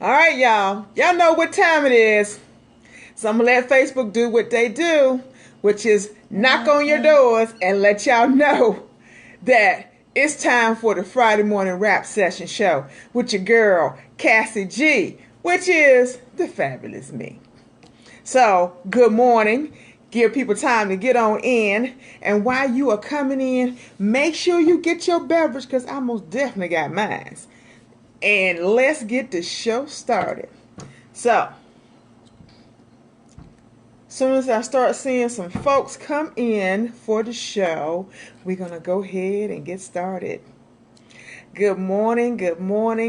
All right, y'all. Y'all know what time it is. So I'm going to let Facebook do what they do, which is knock on your doors and let y'all know that it's time for the Friday morning rap session show with your girl, Cassie G, which is the fabulous me. So, good morning. Give people time to get on in. And while you are coming in, make sure you get your beverage because I most definitely got mine. And let's get the show started. So, as soon as I start seeing some folks come in for the show, we're going to go ahead and get started. Good morning,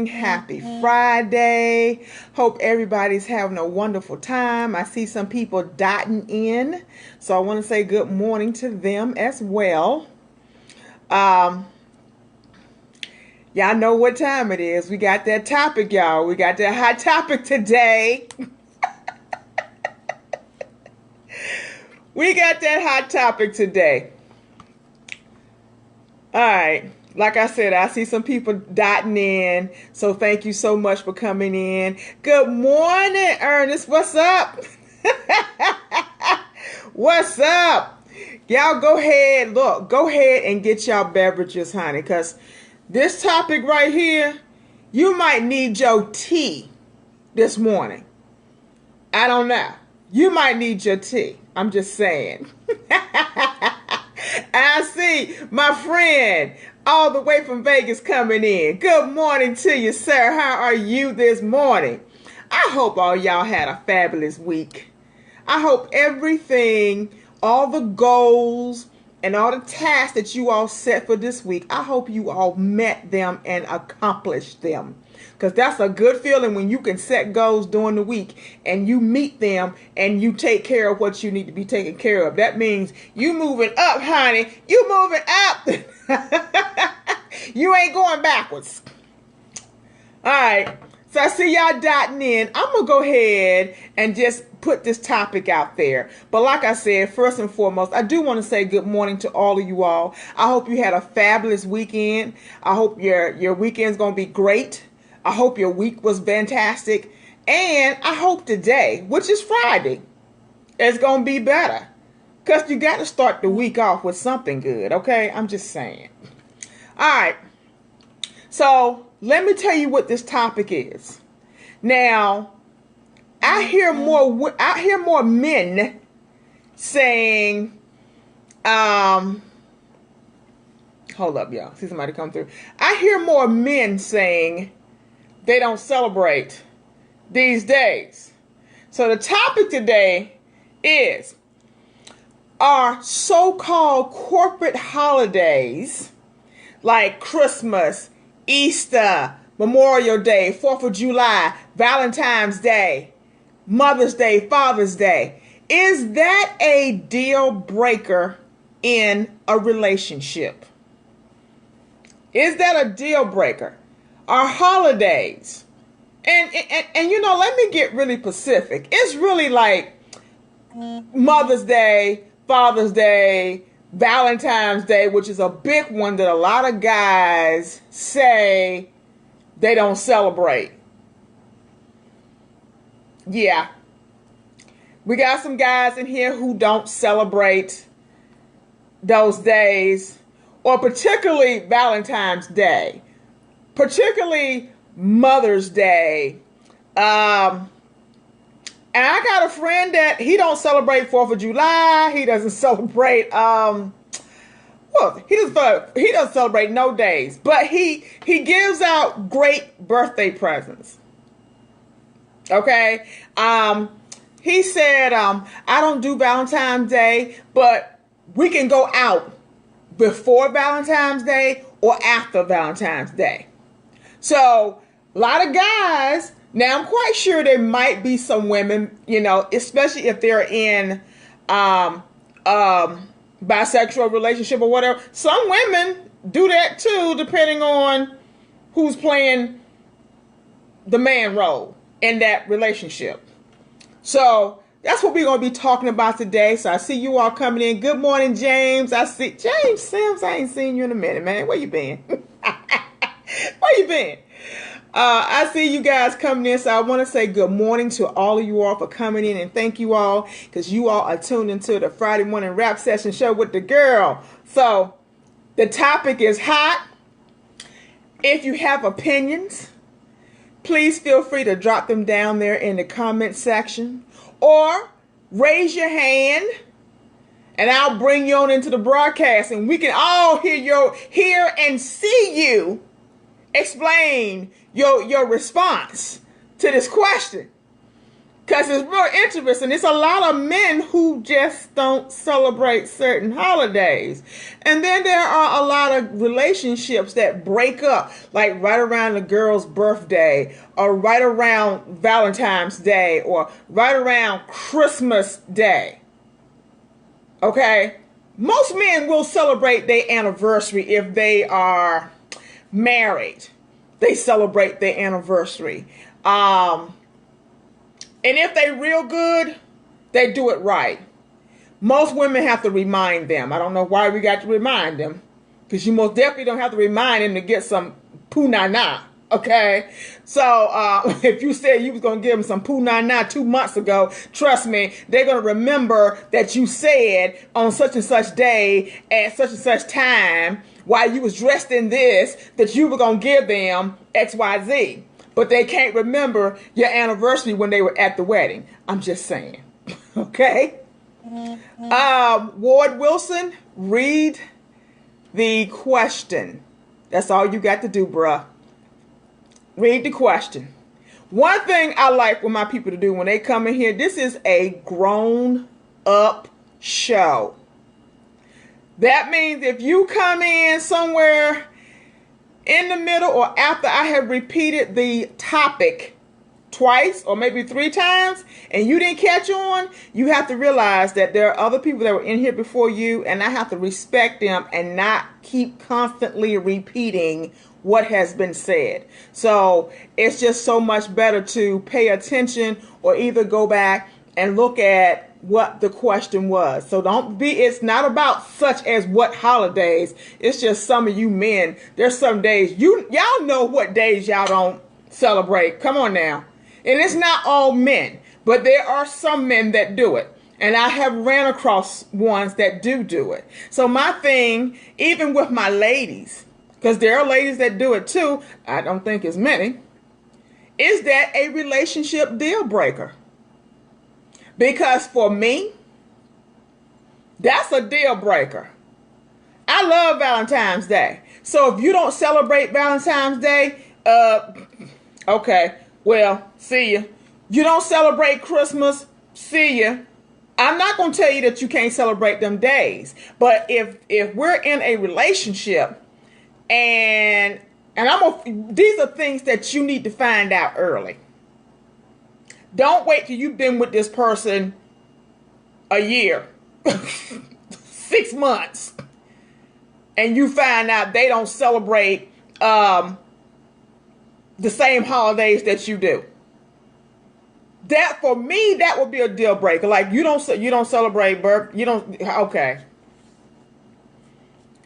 happy Friday. Hope everybody's having a wonderful time. I see some people dotting in, so I want to say good morning to them as well. Y'all know what time it is. We got that topic, y'all. We got that hot topic today. We got that hot topic today. All right. Like I said, I see some people dotting in. So thank you so much for coming in. Good morning, Ernest. What's up? What's up? Y'all go ahead. Look, go ahead and get y'all beverages, honey. Because this topic right here, you might need your tea this morning. I don't know. You might need your tea. I'm just saying. I see my friend all the way from Vegas coming in. Good morning to you, sir. How are you this morning? I hope all y'all had a fabulous week. I hope everything, all the goals and all the tasks that you all set for this week, I hope you all met them and accomplished them. Because that's a good feeling when you can set goals during the week and you meet them and you take care of what you need to be taken care of. That means you moving up, honey. You moving up. You ain't going backwards. All right. So I see y'all dotting in. I'm going to go ahead and just put this topic out there. But like I said, first and foremost, I do want to say good morning to all of you all. I hope you had a fabulous weekend. I hope your weekend's going to be great. I hope your week was fantastic. And I hope today, which is Friday, is going to be better. Because you got to start the week off with something good, okay? I'm just saying. All right. So let me tell you what this topic is. Now, I hear more men saying, hold up, y'all. See somebody come through. I hear more men saying they don't celebrate these days. So the topic today is, are so-called corporate holidays like Christmas, Easter, Memorial Day, 4th of July, Valentine's Day, Mother's Day, Father's Day, is that a deal breaker in a relationship? Is that a deal breaker? Are holidays, and you know, let me get really specific. It's really like Mother's Day, Father's Day, Valentine's Day, which is a big one that a lot of guys say they don't celebrate. Yeah. We got some guys in here who don't celebrate those days, or particularly Valentine's Day, particularly Mother's Day. And I got a friend that he don't celebrate 4th of July. He doesn't celebrate, he doesn't celebrate no days, but he gives out great birthday presents. Okay. He said, I don't do Valentine's Day, but we can go out before Valentine's Day or after Valentine's Day. So a lot of guys, now I'm quite sure there might be some women, you know, especially if they're in bisexual relationship or whatever. Some women do that too, depending on who's playing the man role in that relationship. So that's what we're going to be talking about today. So I see you all coming in. Good morning, James. I see James Sims. I ain't seen you in a minute, man. Where you been? Where you been? I see you guys coming in, so I want to say good morning to all of you all for coming in, and thank you all because you all are tuned into the Friday morning rap session show with the girl. So the topic is hot. If you have opinions, please feel free to drop them down there in the comment section or raise your hand and I'll bring you on into the broadcast and we can all hear and see you explain your response to this question. Because it's real interesting. There's a lot of men who just don't celebrate certain holidays. And then there are a lot of relationships that break up, like right around the girl's birthday, or right around Valentine's Day, or right around Christmas Day. Okay? Most men will celebrate their anniversary if they are married. They celebrate their anniversary. And if they real good, they do it right. Most women have to remind them. I don't know why we got to remind them. Because you most definitely don't have to remind them to get some poo-na-na. Okay? So, if you said you was going to give them some poo-na-na 2 months ago, trust me, they're going to remember that you said on such and such day at such and such time, while you was dressed in this, that you were going to give them XYZ. But they can't remember your anniversary when they were at the wedding. I'm just saying. Okay? Ward Wilson, read the question. That's all you got to do, bruh. Read the question. One thing I like for my people to do when they come in here, this is a grown-up show. That means if you come in somewhere in the middle or after I have repeated the topic twice or maybe 3 times and you didn't catch on, you have to realize that there are other people that were in here before you and I have to respect them and not keep constantly repeating what has been said. So it's just so much better to pay attention or either go back and look at what the question was. So it's not about such as what holidays. It's just some of you men, there's some days, y'all know what days y'all don't celebrate. Come on now. And it's not all men, but there are some men that do it. And I have ran across ones that do it. So my thing, even with my ladies, because there are ladies that do it too, I don't think as many, is that a relationship deal breaker? Because for me, that's a deal breaker. I love Valentine's Day. So if you don't celebrate Valentine's Day, okay, well, see ya. You don't celebrate Christmas, see ya. I'm not going to tell you that you can't celebrate them days. But if we're in a relationship and these are things that you need to find out early. Don't wait till you've been with this person a year, 6 months, and you find out they don't celebrate the same holidays that you do. That for me, that would be a deal breaker. Like you don't celebrate birth. You don't. Okay.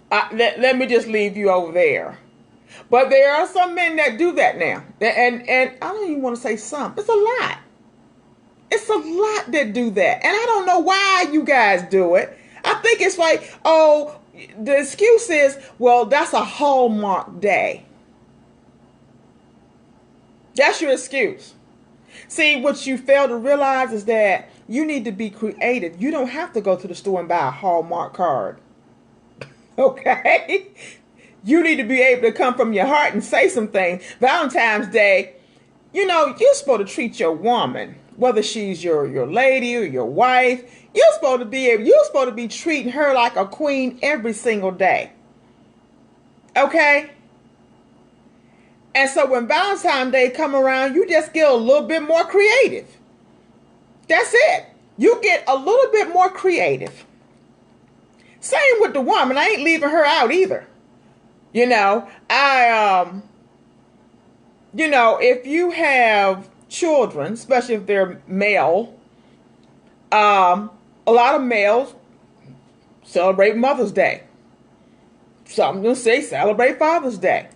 Let me just leave you over there. But there are some men that do that now, and I don't even want to say some. It's a lot. It's a lot that do that. And I don't know why you guys do it. I think it's like, oh, the excuse is, well, that's a Hallmark day. That's your excuse. See, what you fail to realize is that you need to be creative. You don't have to go to the store and buy a Hallmark card. Okay? You need to be able to come from your heart and say some things. Valentine's Day, you're supposed to treat your woman, whether she's your lady or your wife, you're supposed to be treating her like a queen every single day. Okay? And so when Valentine's Day come around, you just get a little bit more creative. That's it. You get a little bit more creative. Same with the woman. I ain't leaving her out either. If you have children, especially if they're male, a lot of males celebrate Mother's Day. Some will say celebrate Father's Day.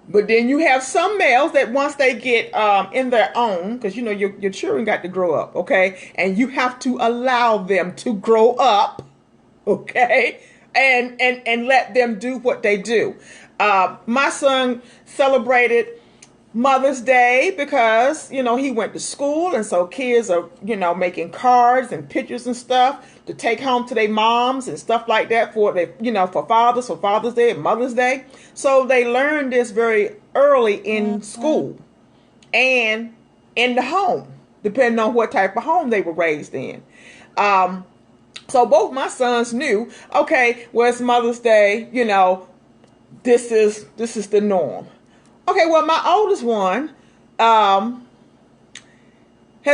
But then you have some males that once they get in their own, because you know your children got to grow up, okay? And you have to allow them to grow up, okay? And let them do what they do. My son celebrated Mother's Day because, you know, he went to school, and so kids are, you know, making cards and pictures and stuff to take home to their moms and stuff like that for they, you know, for Father's Day and Mother's Day. So they learned this very early in school and in the home, depending on what type of home they were raised in. So both my sons knew, okay, well, it's Mother's Day, you know, this is the norm. Okay, well, my oldest one has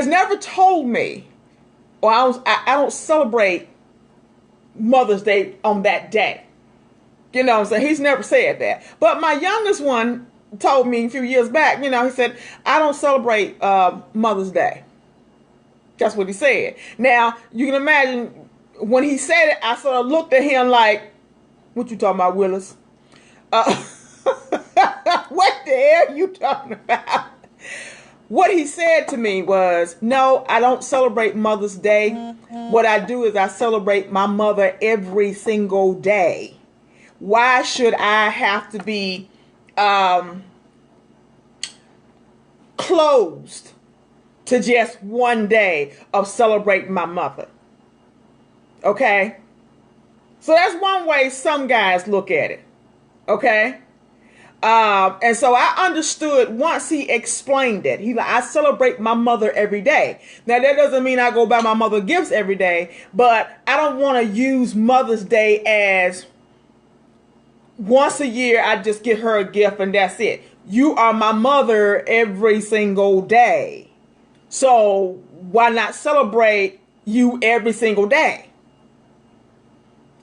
never told me, or I don't celebrate Mother's Day on that day. You know what I'm saying? He's never said that. But my youngest one told me a few years back, you know, he said, I don't celebrate Mother's Day. That's what he said. Now, you can imagine when he said it, I sort of looked at him like, what you talking about, Willis? What the hell are you talking about? What he said to me was, no, I don't celebrate Mother's Day. What I do is I celebrate my mother every single day. Why should I have to be closed to just one day of celebrating my mother? Okay? So that's one way some guys look at it. Okay? And so I understood once he explained it. He like, I celebrate my mother every day. Now that doesn't mean I go buy my mother gifts every day, but I don't want to use Mother's Day as once a year I just get her a gift and that's it. You are my mother every single day. So why not celebrate you every single day?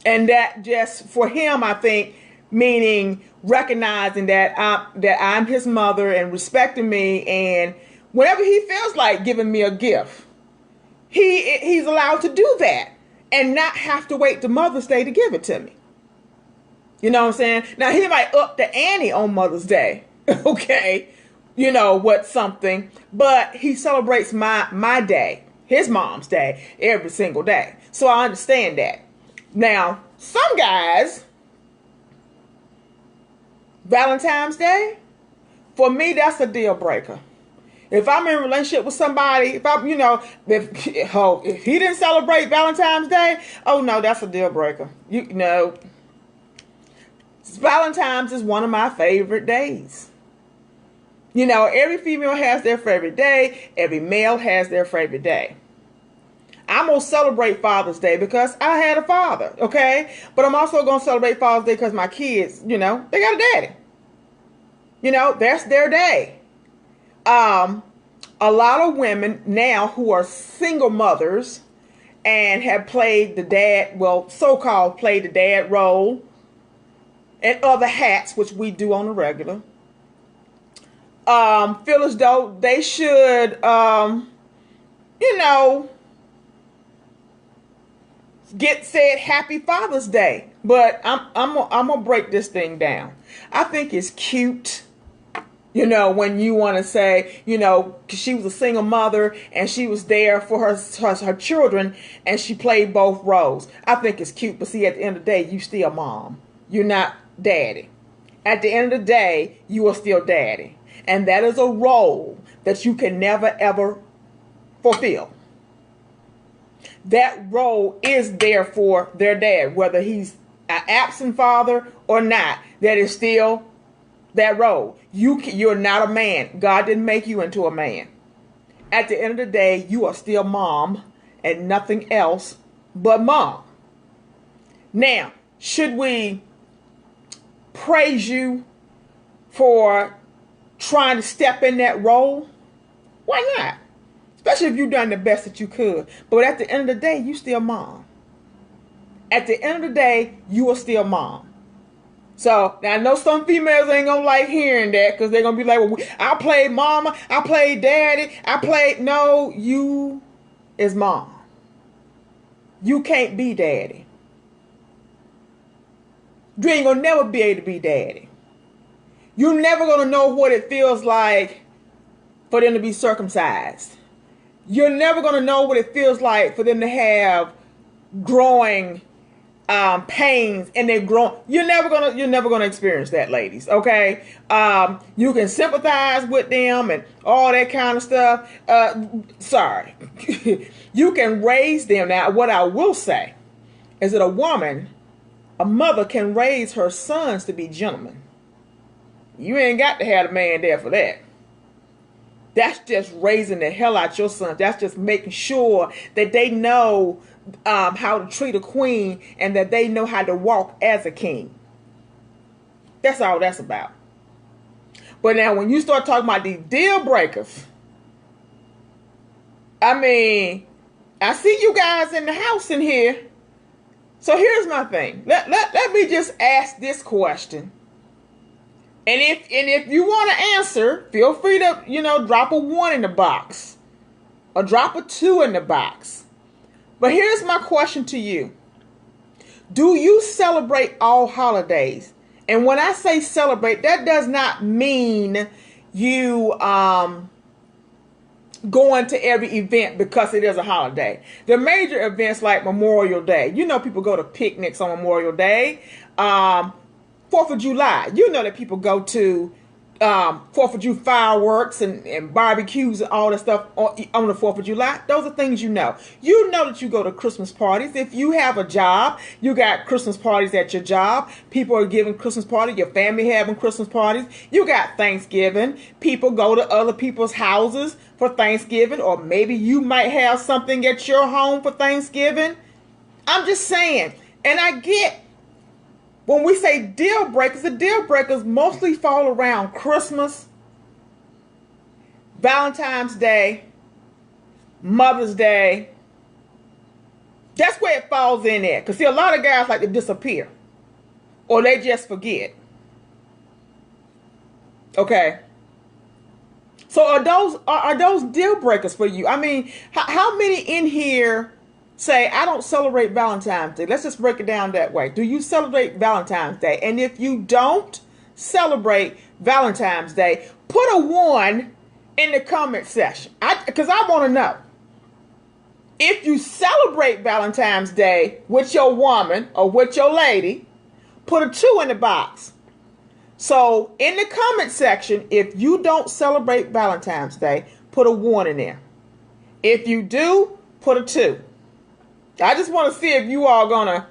And that just for him, I think, meaning recognizing that I'm his mother and respecting me, and whenever he feels like giving me a gift, he's allowed to do that and not have to wait to Mother's Day to give it to me. You know what I'm saying? Now he might up the ante on Mother's Day, okay? You know what, something, but he celebrates my day, his mom's day, every single day. So I understand that. Now some guys, Valentine's Day, for me, that's a deal breaker. If I'm in a relationship with somebody, if I'm, you know, if he didn't celebrate Valentine's Day, oh no, that's a deal breaker. You know, Valentine's is one of my favorite days. You know, every female has their favorite day. Every male has their favorite day. I'm going to celebrate Father's Day because I had a father, okay? But I'm also going to celebrate Father's Day because my kids, you know, they got a daddy. You know, that's their day. A lot of women now who are single mothers and have played the dad, well, so-called played the dad role and other hats, which we do on the regular, feel as though they should, you know, get said Happy Father's Day. But I'm gonna break this thing down. I think it's cute, you know, when you want to say, you know, 'cause she was a single mother and she was there for her children and she played both roles. I think it's cute, but see, at the end of the day, you still mom. You're not daddy. At the end of the day, you are still daddy. And that is a role that you can never, ever fulfill. That role is there for their dad, whether he's an absent father or not. That is still that role. You're not a man. God didn't make you into a man. At the end of the day, you are still mom and nothing else but mom. Now, should we praise you for trying to step in that role? Why not? Especially if you've done the best that you could. But at the end of the day, you still mom. At the end of the day, you are still mom. So, now I know some females ain't going to like hearing that because they're going to be like, well, I played mama, I played daddy, no, you is mom. You can't be daddy. You ain't going to never be able to be daddy. You're never going to know what it feels like for them to be circumcised. You're never going to know what it feels like for them to have growing pains and they're growing. You're never gonna experience that, ladies. Okay. You can sympathize with them and all that kind of stuff. Sorry. You can raise them. Now, what I will say is that a mother can raise her sons to be gentlemen. You ain't got to have a man there for that. That's just raising the hell out your sons. That's just making sure that they know how to treat a queen and that they know how to walk as a king. That's all that's about. But now when you start talking about these deal breakers, I mean, I see you guys in the house in here. So here's my thing. Let me just ask this question. And if you want to answer, feel free to, drop a 1 in the box or drop a 2 in the box. But here's my question to you. Do you celebrate all holidays? And when I say celebrate, that does not mean you going to every event because it is a holiday. The major events like Memorial Day. People go to picnics on Memorial Day. 4th of July. That people go to 4th of July fireworks and barbecues and all that stuff on the 4th of July. Those are things you know. You know that you go to Christmas parties. If you have a job, you got Christmas parties at your job. People are giving Christmas parties. Your family having Christmas parties. You got Thanksgiving. People go to other people's houses for Thanksgiving, or maybe you might have something at your home for Thanksgiving. I'm just saying. And I get when we say deal breakers, the deal breakers mostly fall around Christmas, Valentine's Day, Mother's Day. That's where it falls in there. Because see, a lot of guys like to disappear. Or they just forget. Okay. So are those deal breakers for you? I mean, how many in here say, I don't celebrate Valentine's Day? Let's just break it down that way. Do you celebrate Valentine's Day? And if you don't celebrate Valentine's Day, put a 1 in the comment section. Because I want to know. If you celebrate Valentine's Day with your woman or with your lady, put a 2 in the box. So in the comment section, if you don't celebrate Valentine's Day, put a 1 in there. If you do, put a 2. I just want to see if you all gonna.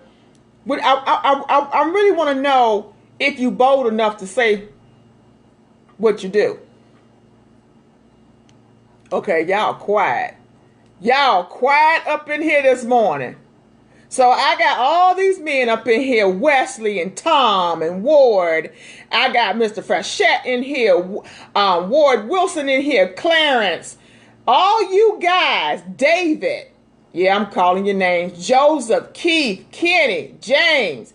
I really want to know if you bold enough to say what you do. Okay, y'all quiet. Y'all quiet up in here this morning. So I got all these men up in here, Wesley and Tom and Ward. I got Mr. Frechette in here, Ward Wilson in here, Clarence. All you guys, David. Yeah, I'm calling your names. Joseph, Keith, Kenny, James,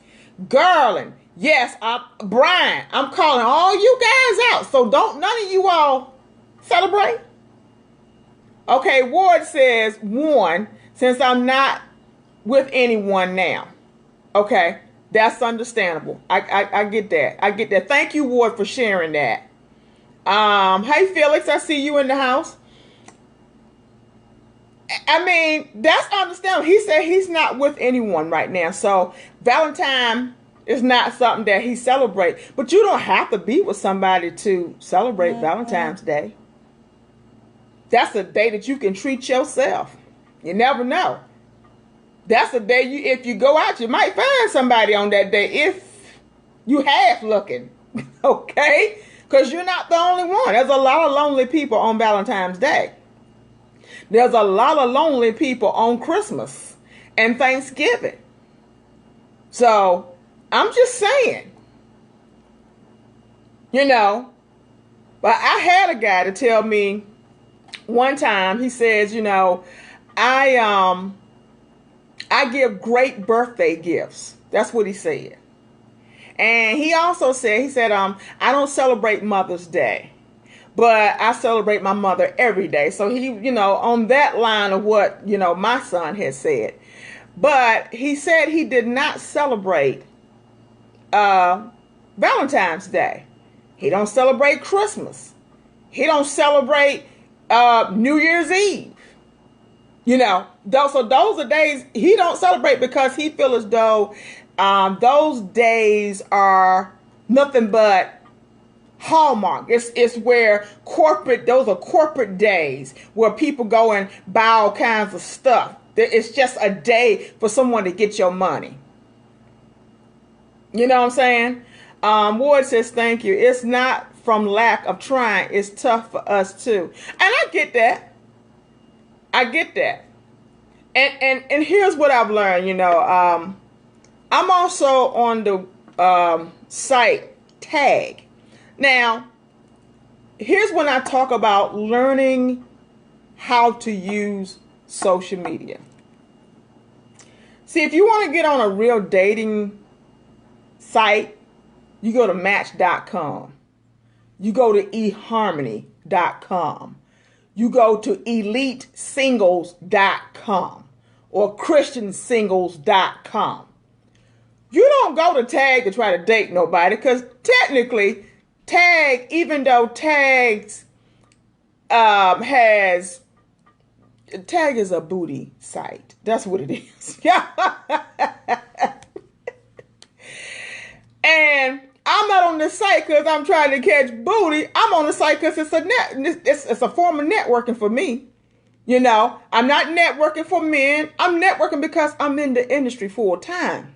Garland. Yes, Brian. I'm calling all you guys out. So don't none of you all celebrate. Okay, Ward says 1, since I'm not with anyone now. Okay, that's understandable. I get that. I get that. Thank you, Ward, for sharing that. Hey, Felix, I see you in the house. I mean, that's understandable. He said he's not with anyone right now. So Valentine is not something that he celebrates. But you don't have to be with somebody to celebrate Valentine's Day. That's a day that you can treat yourself. You never know. That's a day if you go out, you might find somebody on that day if you half looking. Okay? Because you're not the only one. There's a lot of lonely people on Valentine's Day. There's a lot of lonely people on Christmas and Thanksgiving. So I'm just saying, but I had a guy to tell me one time, he says, I give great birthday gifts. That's what he said. And he also said, I don't celebrate Mother's Day, but I celebrate my mother every day. So he, on that line of what, my son has said. But he said he did not celebrate Valentine's Day. He don't celebrate Christmas. He don't celebrate New Year's Eve. You know, so those are days he don't celebrate because he feel as though those days are nothing but Hallmark. It's where those are corporate days where people go and buy all kinds of stuff. It's just a day for someone to get your money. You know what I'm saying? Ward says, thank you. It's not from lack of trying. It's tough for us too. And I get that. I get that. And here's what I've learned, you know. I'm also on the site Tag. Now, here's when I talk about learning how to use social media. See, if you want to get on a real dating site, you go to Match.com. You go to eHarmony.com. You go to EliteSingles.com or ChristianSingles.com. You don't go to Tag to try to date nobody, because technically Tag, even though Tag is a booty site. That's what it is. And I'm not on this site because I'm trying to catch booty. I'm on the site because it's a form of networking for me. You know, I'm not networking for men. I'm networking because I'm in the industry full time.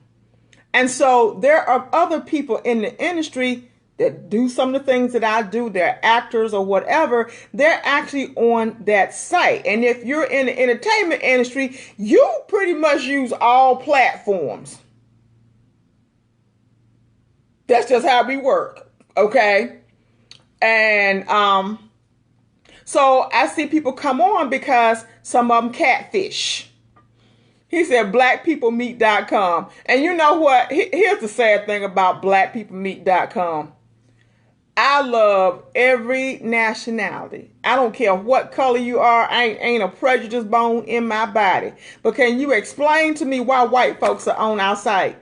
And so there are other people in the industry that do some of the things that I do. They're actors or whatever. They're actually on that site. And if you're in the entertainment industry, you pretty much use all platforms. That's just how we work. Okay. And so I see people come on because some of them catfish. He said blackpeoplemeet.com. And you know what? Here's the sad thing about blackpeoplemeet.com. I love every nationality. I don't care what color you are. I ain't a prejudice bone in my body. But can you explain to me why white folks are on our site?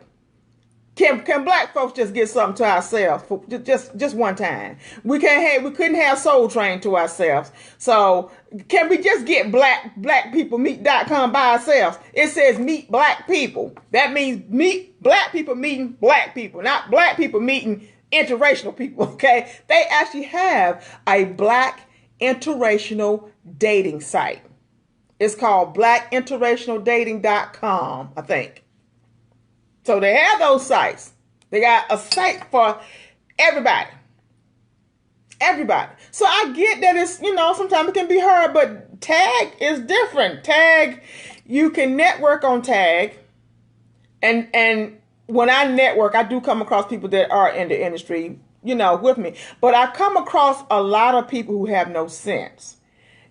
Can black folks just get something to ourselves for just one time? We couldn't have Soul Train to ourselves. So can we just get blackpeoplemeet.com by ourselves? It says meet black people. That means meet black people meeting black people, not black people meeting interracial people. Okay, they actually have a black interracial dating site. It's called blackinterracialdating.com, I think. So they have those sites. They got a site for everybody. Everybody. So I get that it's, you know, sometimes it can be hard, but Tag is different. Tag, you can network on Tag. And when I network, I do come across people that are in the industry, you know, with me. But I come across a lot of people who have no sense.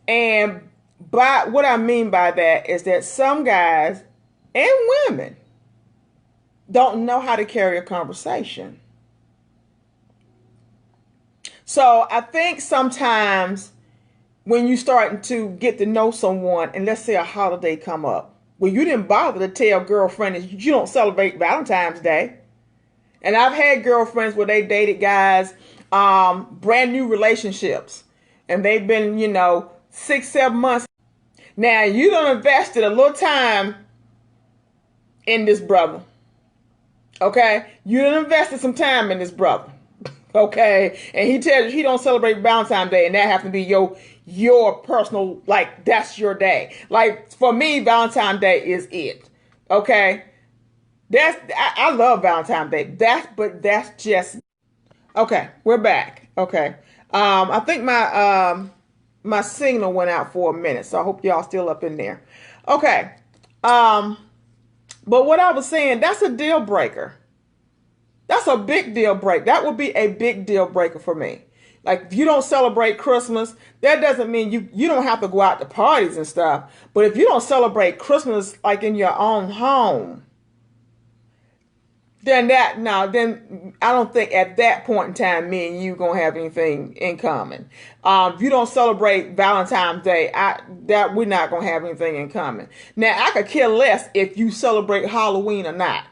And what I mean by that is that some guys and women don't know how to carry a conversation. So I think sometimes when you starting to get to know someone, and let's say a holiday come up, well, you didn't bother to tell girlfriend that you don't celebrate Valentine's Day. And I've had girlfriends where they dated guys, brand new relationships, and they've been, you know, 6-7 months. Now you done invested a little time in this brother. Okay, you done invested some time in this brother. Okay, and he tells you he don't celebrate Valentine's Day, and that happens to be your personal, like, that's your day. Like, for me, Valentine's Day is it. Okay, I love Valentine's Day. That's just okay. We're back. Okay, I think my signal went out for a minute, so I hope y'all still up in there. Okay, but what I was saying, that's a deal breaker. That's a big deal breaker. That would be a big deal breaker for me. Like, if you don't celebrate Christmas, that doesn't mean you don't have to go out to parties and stuff. But if you don't celebrate Christmas like in your own home, then I don't think at that point in time me and you gonna have anything in common. If you don't celebrate Valentine's Day, we're not gonna have anything in common. Now, I could care less if you celebrate Halloween or not.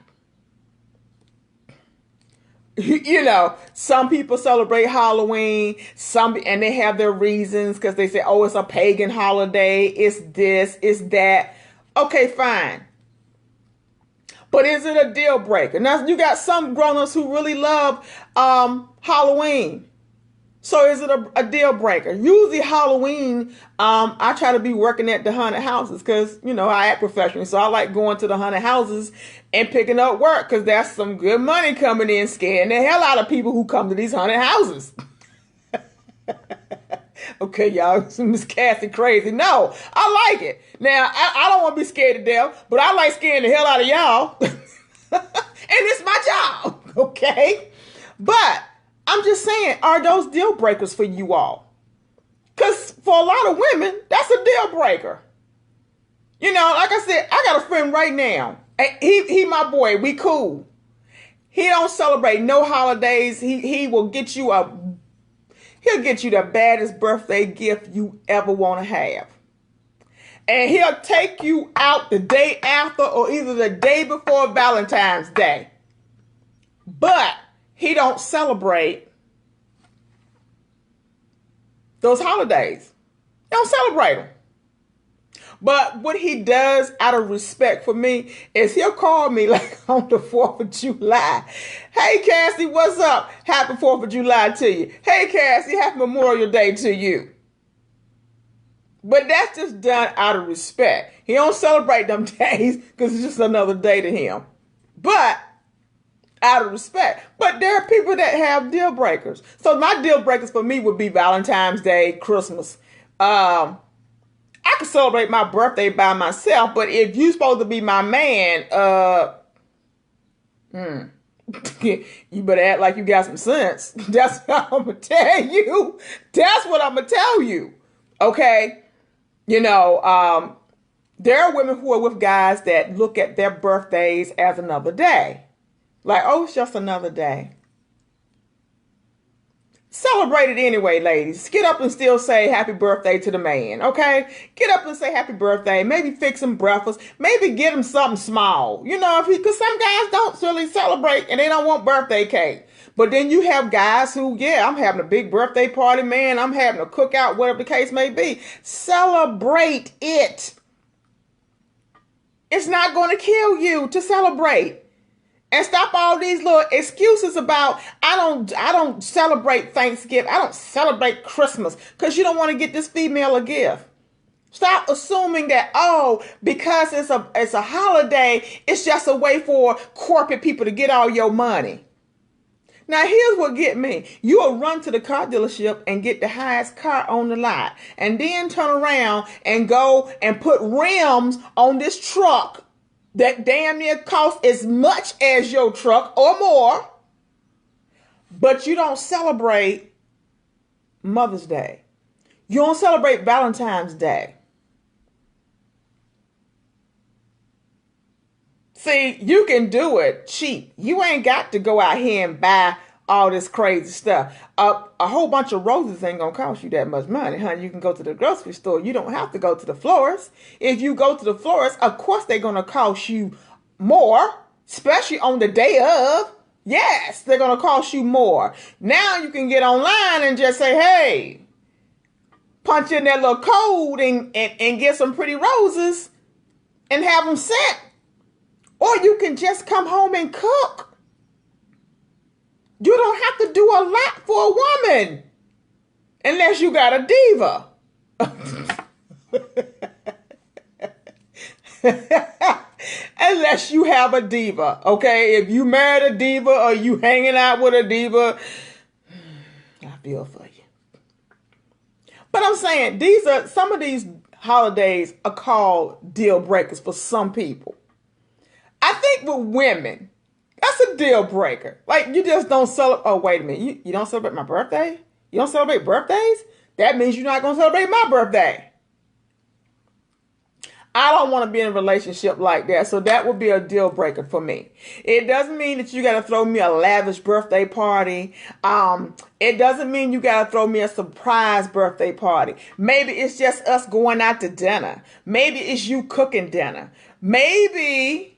You know, some people celebrate Halloween, and they have their reasons because they say, oh, it's a pagan holiday, it's this, it's that. Okay, fine. But is it a deal breaker? Now, you got some grown-ups who really love Halloween. So is it a deal breaker? Usually Halloween, I try to be working at the haunted houses because, you know, I act professionally. So I like going to the haunted houses and picking up work because that's some good money coming in, scaring the hell out of people who come to these haunted houses. Okay, y'all, Miss Cassie crazy. No, I like it. Now, I don't want to be scared to death, but I like scaring the hell out of y'all. And it's my job, okay? But I'm just saying, are those deal breakers for you all? Because for a lot of women, that's a deal breaker. You know, like I said, I got a friend right now. He my boy. We cool. He don't celebrate no holidays. He'll get you the baddest birthday gift you ever want to have. And he'll take you out the day after or either the day before Valentine's Day. But he don't celebrate those holidays. He don't celebrate them. But what he does out of respect for me is he'll call me like on the 4th of July. Hey, Cassie, what's up? Happy 4th of July to you. Hey, Cassie, happy Memorial Day to you. But that's just done out of respect. He don't celebrate them days because it's just another day to him. But out of respect. But there are people that have deal breakers. So my deal breakers for me would be Valentine's Day, Christmas. I could celebrate my birthday by myself, but if you're supposed to be my man, you better act like you got some sense. That's what I'm gonna tell you. That's what I'm gonna tell you. Okay? You know, there are women who are with guys that look at their birthdays as another day. Like, oh, it's just another day. Celebrate it anyway, ladies. Get up and still say happy birthday to the man, okay? Get up and say happy birthday. Maybe fix him breakfast. Maybe get him something small. You know, because some guys don't really celebrate and they don't want birthday cake. But then you have guys who, yeah, I'm having a big birthday party, man. I'm having a cookout, whatever the case may be. Celebrate it. It's not going to kill you to celebrate. And stop all these little excuses about, I don't celebrate Thanksgiving. I don't celebrate Christmas because you don't want to get this female a gift. Stop assuming that, oh, because it's a holiday, it's just a way for corporate people to get all your money. Now, here's what get me. You'll run to the car dealership and get the highest car on the lot and then turn around and go and put rims on this truck that damn near costs as much as your truck or more, but you don't celebrate Mother's Day. You don't celebrate Valentine's Day. See, you can do it cheap. You ain't got to go out here and buy all this crazy stuff. A whole bunch of roses ain't gonna cost you that much money, honey. You can go to the grocery store. You don't have to go to the florist. If you go to the florist, of course they're gonna cost you more, especially on the day of. Yes, they're gonna cost you more. Now you can get online and just say, hey, punch in that little code and get some pretty roses and have them sent. Or you can just come home and cook. You don't have to do a lot for a woman unless you got a diva. Unless you have a diva, okay? If you married a diva or you hanging out with a diva, I feel for you. But I'm saying some of these holidays are called deal breakers for some people. I think with women, that's a deal breaker. Like, you just don't celebrate. Oh, wait a minute. You don't celebrate my birthday? You don't celebrate birthdays? That means you're not going to celebrate my birthday. I don't want to be in a relationship like that. So that would be a deal breaker for me. It doesn't mean that you got to throw me a lavish birthday party. It doesn't mean you got to throw me a surprise birthday party. Maybe it's just us going out to dinner. Maybe it's you cooking dinner. Maybe,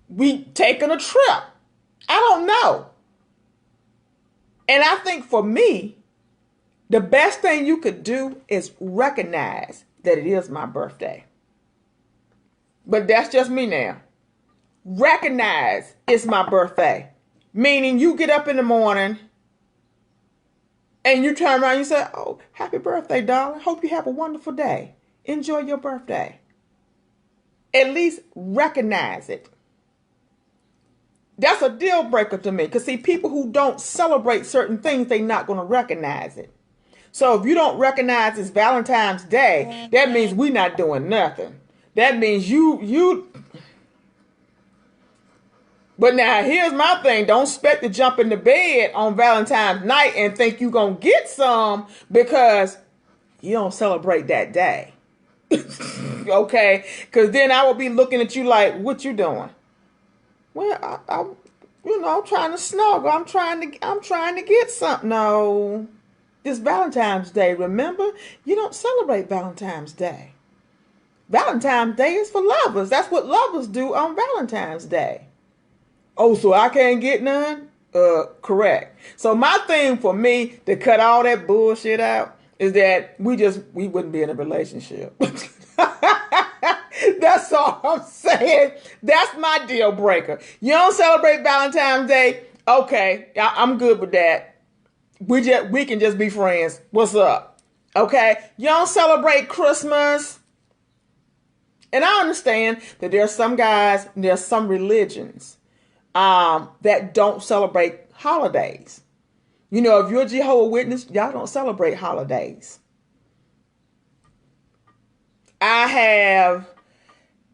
we taking a trip. I don't know. And I think for me, the best thing you could do is recognize that it is my birthday. But that's just me now. Recognize it's my birthday. Meaning you get up in the morning and you turn around and you say, oh, happy birthday, darling. Hope you have a wonderful day. Enjoy your birthday. At least recognize it. That's a deal breaker to me. Because see, people who don't celebrate certain things, they're not going to recognize it. So if you don't recognize it's Valentine's Day, that means we're not doing nothing. That means you. But now here's my thing. Don't expect to jump in the bed on Valentine's night and think you're going to get some because you don't celebrate that day. Okay? Because then I will be looking at you like, what you doing? Well, I'm trying to snuggle. I'm trying to get something. No. It's Valentine's Day. Remember, you don't celebrate Valentine's Day. Valentine's Day is for lovers. That's what lovers do on Valentine's Day. Oh, so I can't get none? Correct. So my thing for me to cut all that bullshit out is that we wouldn't be in a relationship. That's all I'm saying. That's my deal breaker. You don't celebrate Valentine's Day? Okay, I'm good with that. We can just be friends. What's up? Okay? You don't celebrate Christmas? And I understand that there are some guys, there's some religions that don't celebrate holidays. You know, if you're a Jehovah's Witness, y'all don't celebrate holidays. I have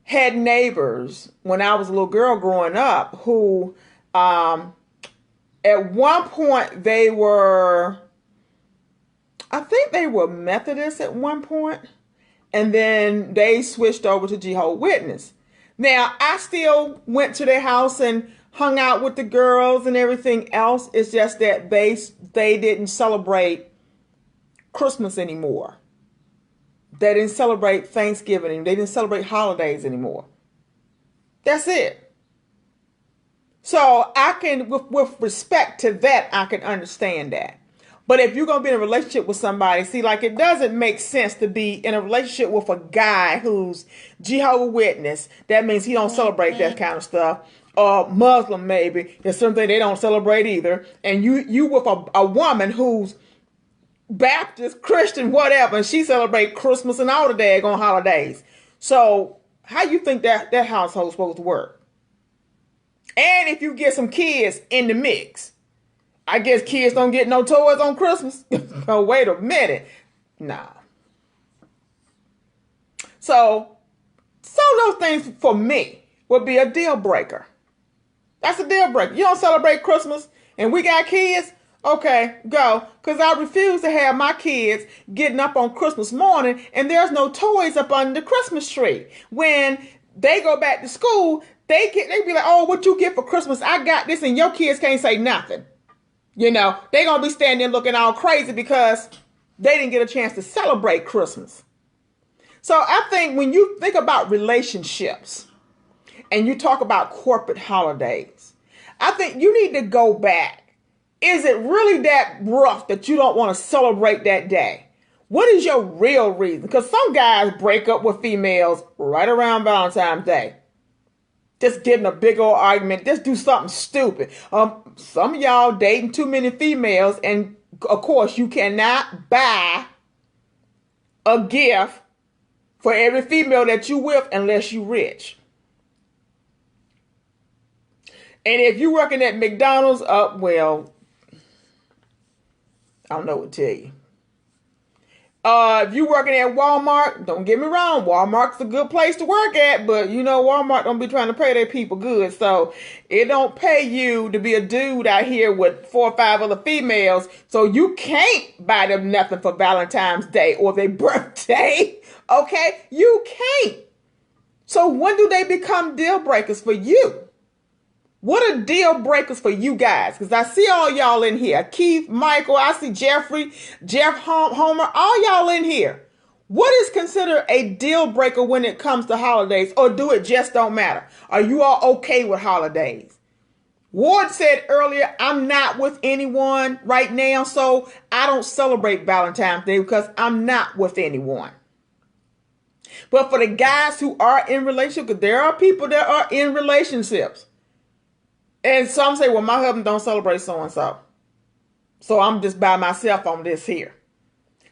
had neighbors when I was a little girl growing up who at one point I think they were Methodists at one point, and then they switched over to Jehovah's Witness. Now, I still went to their house and hung out with the girls and everything else. It's just that they didn't celebrate Christmas anymore. They didn't celebrate Thanksgiving. They didn't celebrate holidays anymore. That's it. So I can, with respect to that, I can understand that. But if you're going to be in a relationship with somebody, see, like it doesn't make sense to be in a relationship with a guy who's Jehovah's Witness. That means he don't celebrate that kind of stuff. Or Muslim maybe. There's something they don't celebrate either. And you with a woman who's Baptist, Christian, whatever, and she celebrate Christmas and all the daggone holidays. So how you think that household's supposed to work? And if you get some kids in the mix, I guess kids don't get no toys on Christmas. Oh, wait a minute. Nah. So some of those things for me would be a deal breaker. That's a deal breaker. You don't celebrate Christmas and we got kids? Okay, go. Because I refuse to have my kids getting up on Christmas morning and there's no toys up under the Christmas tree. When they go back to school, they be like, oh, what you get for Christmas? I got this, and your kids can't say nothing. You know, they going to be standing there looking all crazy because they didn't get a chance to celebrate Christmas. So I think when you think about relationships and you talk about corporate holidays, I think you need to go back. Is it really that rough that you don't want to celebrate that day? What is your real reason? Because some guys break up with females right around Valentine's Day. Just getting a big old argument. Just do something stupid. Some of y'all dating too many females, and of course you cannot buy a gift for every female that you with unless you rich. And if you working at McDonald's, well, I don't know what to tell you. If you working at Walmart, don't get me wrong, Walmart's a good place to work at, but you know Walmart don't be trying to pay their people good, so it don't pay you to be a dude out here with 4 or 5 other females, so you can't buy them nothing for Valentine's Day or their birthday, okay? You can't. So when do they become deal breakers for you? What are deal breakers for you guys? Because I see all y'all in here. Keith, Michael, I see Jeffrey, Jeff, Homer, all y'all in here. What is considered a deal breaker when it comes to holidays, or do it just don't matter? Are you all okay with holidays? Ward said earlier, I'm not with anyone right now, so I don't celebrate Valentine's Day because I'm not with anyone. But for the guys who are in relationships, because there are people that are in relationships, and some say, well, my husband don't celebrate so-and-so, so I'm just by myself on this here.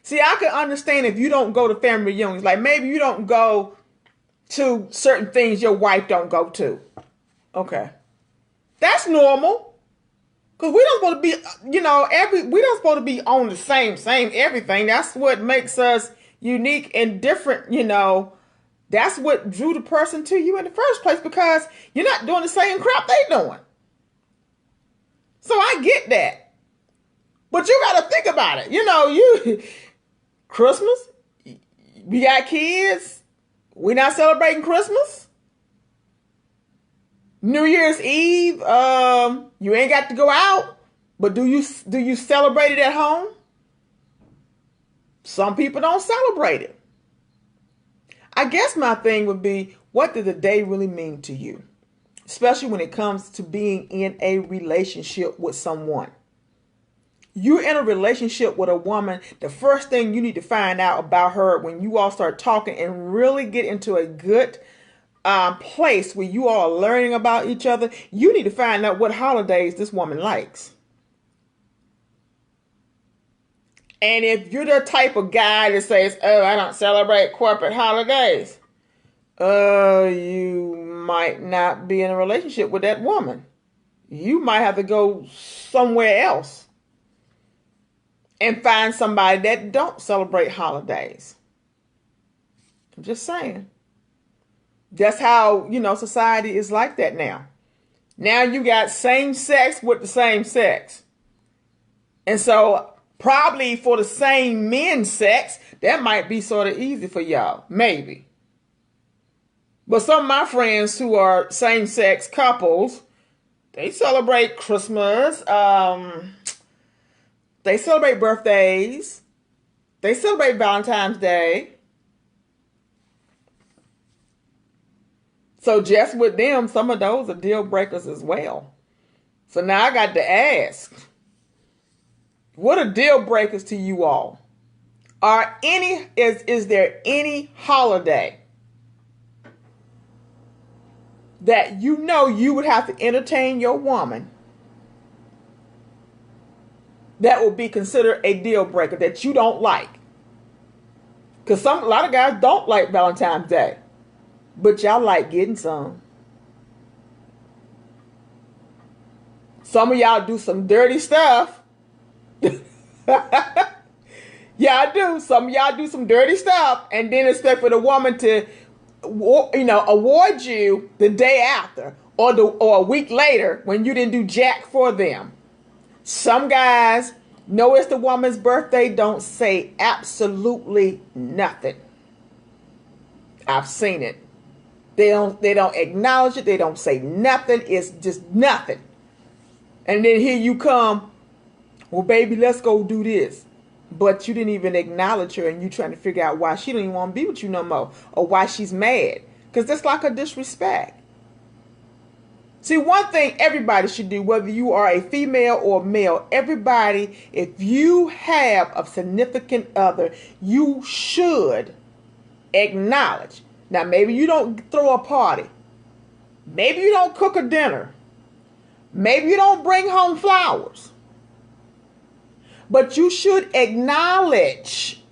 See, I can understand if you don't go to family reunions. Like maybe you don't go to certain things your wife don't go to. Okay. That's normal. Because we don't supposed to be, we don't supposed to be on the same everything. That's what makes us unique and different, That's what drew the person to you in the first place, because you're not doing the same crap they doing. So I get that. But you got to think about it. Christmas, we got kids. We not celebrating Christmas. New Year's Eve, you ain't got to go out, but do you celebrate it at home? Some people don't celebrate it. I guess my thing would be, what did the day really mean to you? Especially when it comes to being in a relationship with someone. You're in a relationship with a woman, the first thing you need to find out about her when you all start talking and really get into a good place where you all are learning about each other, you need to find out what holidays this woman likes. And if you're the type of guy that says, oh, I don't celebrate corporate holidays, you might not be in a relationship with that woman. You might have to go somewhere else and find somebody that don't celebrate holidays. I'm just saying. That's how, society is like that now. Now you got same sex with the same sex. And so probably for the same men's sex, that might be sort of easy for y'all. Maybe. But some of my friends who are same sex couples, they celebrate Christmas. They celebrate birthdays. They celebrate Valentine's Day. So just with them, some of those are deal breakers as well. So now I got to ask, what are deal breakers to you all? Is there any holiday that you would have to entertain your woman that would be considered a deal breaker that you don't like? Because a lot of guys don't like Valentine's Day, but y'all like getting some. Some of y'all do some dirty stuff. Y'all do. Some of y'all do some dirty stuff and then expect for the woman to, award you the day after or a week later when you didn't do jack for them. Some guys know it's the woman's birthday, don't say absolutely nothing. I've seen it. They don't acknowledge it. They don't say nothing. It's just nothing. And then here you come, well, baby, let's go do this. But you didn't even acknowledge her, and you trying to figure out why she don't even want to be with you no more, or why she's mad. Because that's like a disrespect. See, one thing everybody should do, whether you are a female or male, everybody, if you have a significant other, you should acknowledge. Now, maybe you don't throw a party. Maybe you don't cook a dinner. Maybe you don't bring home flowers. But you should acknowledge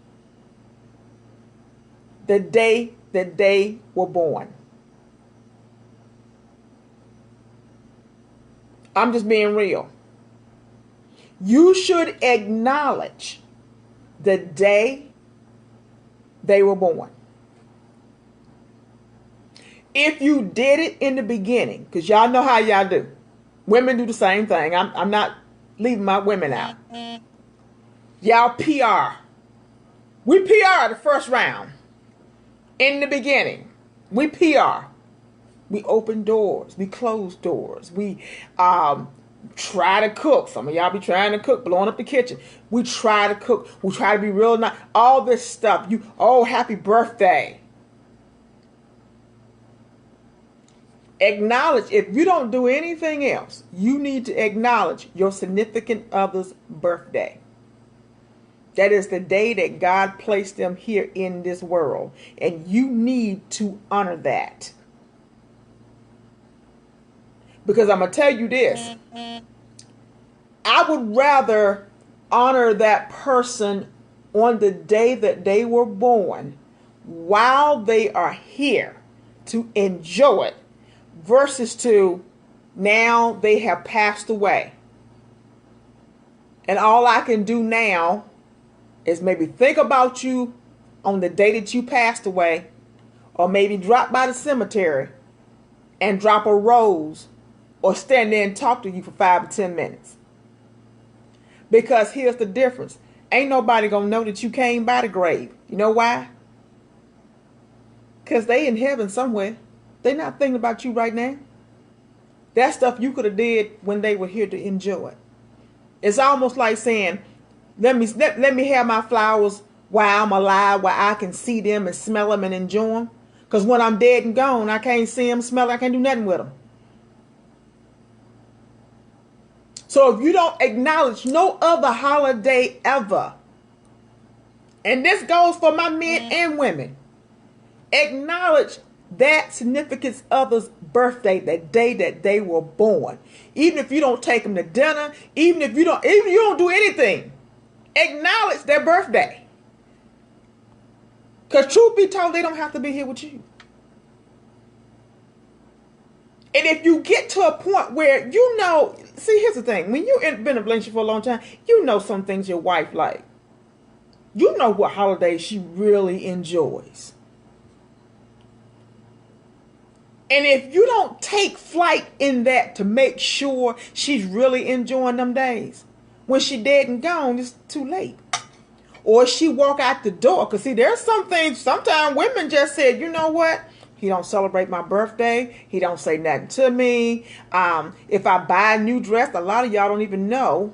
the day that they were born. I'm just being real. You should acknowledge the day they were born. If you did it in the beginning, because y'all know how y'all do. Women do the same thing. I'm not leaving my women out. Y'all PR. We PR the first round. In the beginning, we PR. We open doors. We close doors. We try to cook. Some of y'all be trying to cook, blowing up the kitchen. We try to cook. We try to be real nice. All this stuff. Happy birthday. Acknowledge, if you don't do anything else, you need to acknowledge your significant other's birthday. That is the day that God placed them here in this world. And you need to honor that. Because I'm going to tell you this. I would rather honor that person on the day that they were born while they are here to enjoy it versus to now they have passed away. And all I can do now is maybe think about you on the day that you passed away, or maybe drop by the cemetery and drop a rose, or stand there and talk to you for 5 or 10 minutes. Because here's the difference. Ain't nobody gonna know that you came by the grave. You know why? Because they in heaven somewhere. They not thinking about you right now. That stuff you could have did when they were here to enjoy it. It's almost like saying, let me have my flowers while I'm alive, where I can see them and smell them and enjoy them. Because when I'm dead and gone, I can't see them, smell them, I can't do nothing with them. So if you don't acknowledge no other holiday ever, and this goes for my men and women, acknowledge that significant other's birthday, that day that they were born. Even if you don't take them to dinner, even if you don't do anything, acknowledge their birthday. Because truth be told, they don't have to be here with you. And if you get to a point where see, here's the thing. When you've been in a relationship for a long time, you know some things your wife like. You know what holidays she really enjoys. And if you don't take flight in that to make sure she's really enjoying them days, when she dead and gone, it's too late. Or she walk out the door. Because see, there's some things, sometimes women just said, you know what? He don't celebrate my birthday. He don't say nothing to me. If I buy a new dress, a lot of y'all don't even know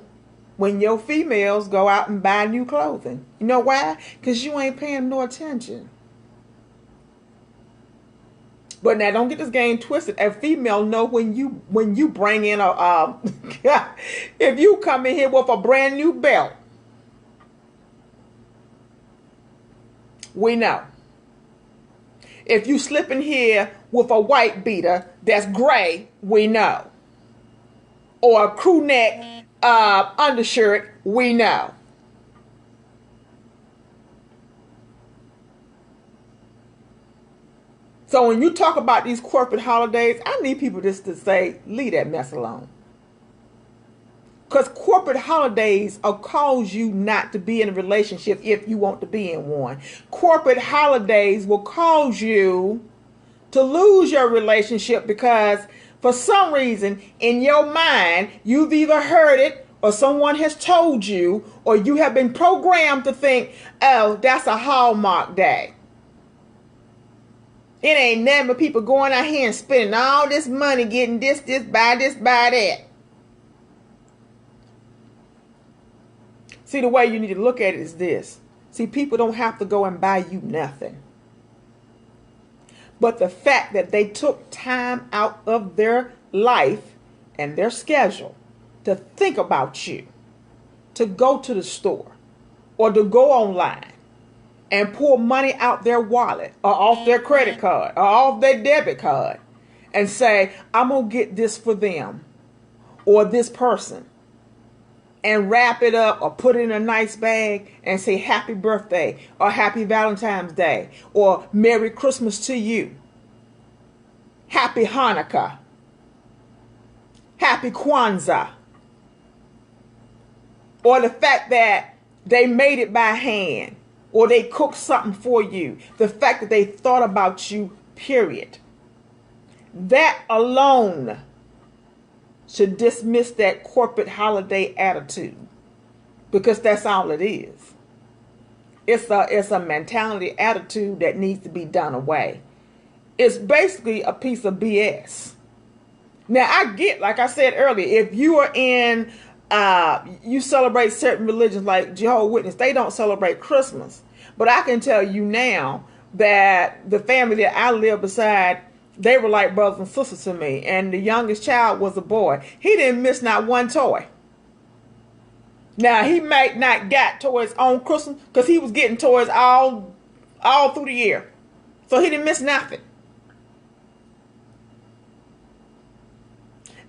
when your females go out and buy new clothing. You know why? Because you ain't paying no attention. But now don't get this game twisted. A female know when you bring in if you come in here with a brand new belt, we know. If you slip in here with a white beater that's gray, we know. Or a crew neck undershirt, we know. So when you talk about these corporate holidays, I need people just to say, leave that mess alone. Because corporate holidays will cause you not to be in a relationship if you want to be in one. Corporate holidays will cause you to lose your relationship because for some reason in your mind, you've either heard it or someone has told you, or you have been programmed to think, oh, that's a Hallmark day. It ain't nothing but people going out here and spending all this money getting this, buy that. See, the way you need to look at it is this. See, people don't have to go and buy you nothing. But the fact that they took time out of their life and their schedule to think about you, to go to the store or to go online and pull money out their wallet or off their credit card or off their debit card and say, I'm going to get this for them or this person, and wrap it up or put it in a nice bag and say happy birthday or happy Valentine's Day or Merry Christmas to you, happy Hanukkah, happy Kwanzaa, or the fact that they made it by hand or they cooked something for you, the fact that they thought about you, period. That alone should dismiss that corporate holiday attitude, because that's all it is. It's a mentality attitude that needs to be done away. It's basically a piece of BS. Now I get, like I said earlier, if you are in, you celebrate certain religions like Jehovah's Witness, they don't celebrate Christmas. But I can tell you now that the family that I live beside, they were like brothers and sisters to me. And the youngest child was a boy. He didn't miss not one toy. Now he might not got toys on Christmas because he was getting toys all through the year. So he didn't miss nothing.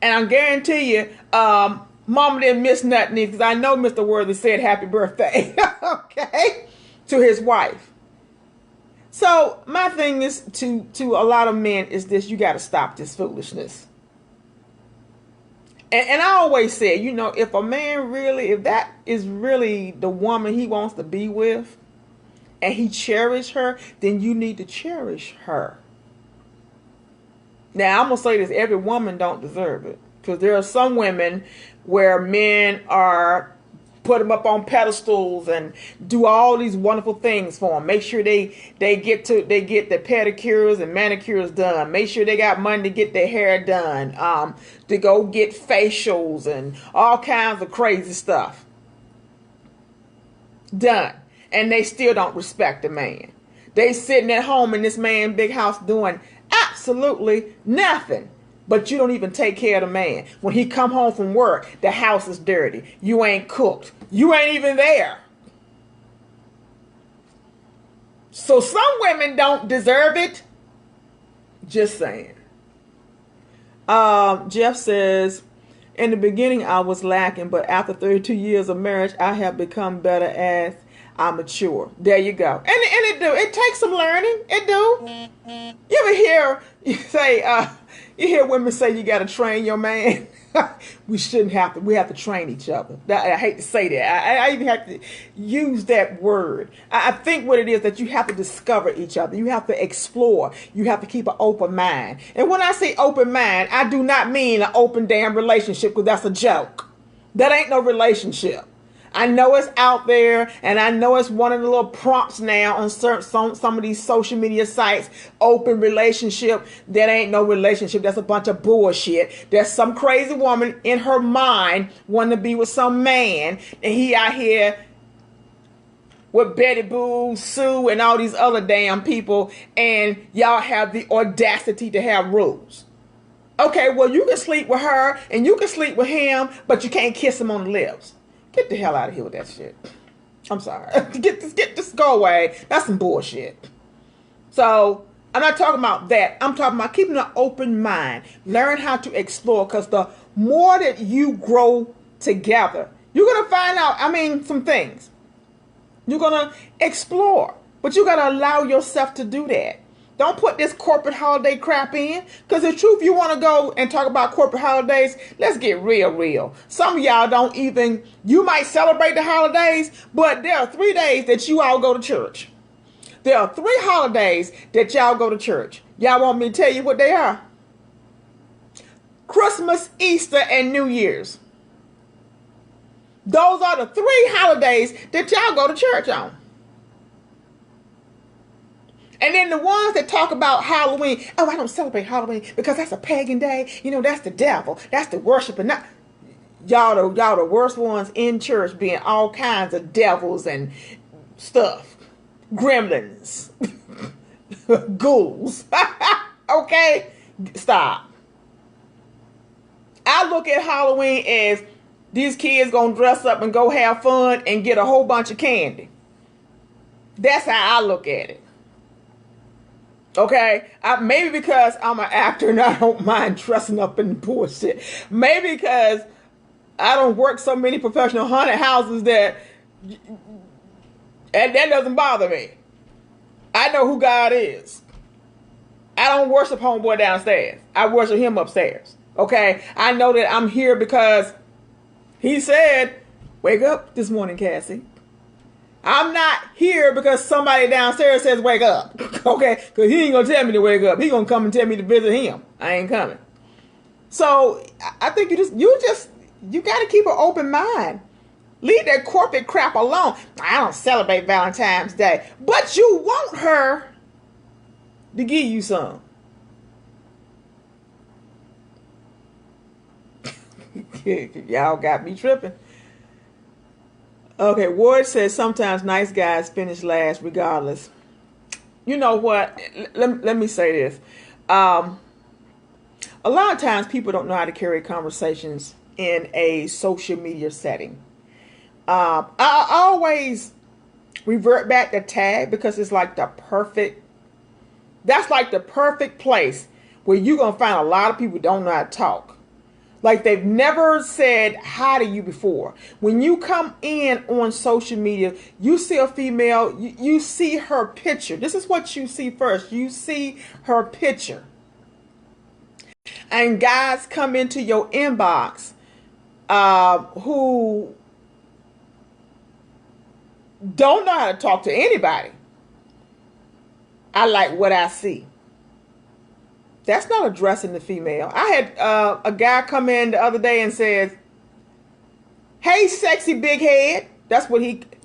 And I guarantee you, Mama didn't miss nothing because I know Mr. Worthy said happy birthday, okay, to his wife. So my thing is to a lot of men is this: you got to stop this foolishness. And I always say, you know, if a man really, if that is really the woman he wants to be with, and he cherishes her, then you need to cherish her. Now, I'm going to say this, every woman don't deserve it. Because there are some women where men are put them up on pedestals and do all these wonderful things for them. Make sure they get the pedicures and manicures done. Make sure they got money to get their hair done. To go get facials and all kinds of crazy stuff done. And they still don't respect the man. They sitting at home in this man's big house doing absolutely nothing. But you don't even take care of the man. When he come home from work, the house is dirty. You ain't cooked. You ain't even there. So some women don't deserve it. Just saying. Jeff says, in the beginning I was lacking, but after 32 years of marriage, I have become better as I mature. There you go. And it do. It takes some learning. It do. You ever hear you hear women say you got to train your man? We shouldn't have to. We have to train each other. I hate to say that. I even have to use that word. I think what it is that you have to discover each other. You have to explore. You have to keep an open mind. And when I say open mind, I do not mean an open damn relationship, because that's a joke. That ain't no relationship. I know it's out there, and I know it's one of the little prompts now on some of these social media sites. Open relationship. That ain't no relationship. That's a bunch of bullshit. There's some crazy woman in her mind wanting to be with some man, and he out here with Betty Boo, Sue, and all these other damn people, and y'all have the audacity to have rules. Okay, well, you can sleep with her, and you can sleep with him, but you can't kiss him on the lips. Get the hell out of here with that shit. I'm sorry. Get this, go away. That's some bullshit. So, I'm not talking about that. I'm talking about keeping an open mind. Learn how to explore, because the more that you grow together, you're going to find out, some things. You're going to explore, but you got to allow yourself to do that. Don't put this corporate holiday crap in. Because the truth, you want to go and talk about corporate holidays, let's get real. Some of y'all don't even, you might celebrate the holidays, but there are 3 days that you all go to church. There are 3 holidays that y'all go to church. Y'all want me to tell you what they are? Christmas, Easter, and New Year's. Those are the 3 holidays that y'all go to church on. And then the ones that talk about Halloween, I don't celebrate Halloween because that's a pagan day. You know, that's the devil. That's the worship. And not y'all the worst ones in church, being all kinds of devils and stuff. Gremlins. Ghouls. Okay? Stop. I look at Halloween as these kids gonna dress up and go have fun and get a whole bunch of candy. That's how I look at it. Okay, maybe because I'm an actor and I don't mind dressing up in bullshit. Maybe because I don't work so many professional haunted houses and that doesn't bother me. I know who God is. I don't worship homeboy downstairs. I worship him upstairs. Okay, I know that I'm here because he said, "Wake up this morning, Cassie." I'm not here because somebody downstairs says wake up. Okay? Because he ain't going to tell me to wake up. He going to come and tell me to visit him. I ain't coming. So I think you got to keep an open mind. Leave that corporate crap alone. I don't celebrate Valentine's Day. But you want her to give you some. Y'all got me tripping. Okay, Ward says sometimes nice guys finish last regardless. You know what? Let me say this. A lot of times people don't know how to carry conversations in a social media setting. I always revert back to tag because it's like that's like the perfect place where you're going to find a lot of people who don't know how to talk. Like they've never said hi to you before. When you come in on social media, you see a female, you see her picture. This is what you see first. You see her picture. And guys come into your inbox who don't know how to talk to anybody. I like what I see. That's not addressing the female. I had a guy come in the other day and says, "Hey, sexy big head." That's what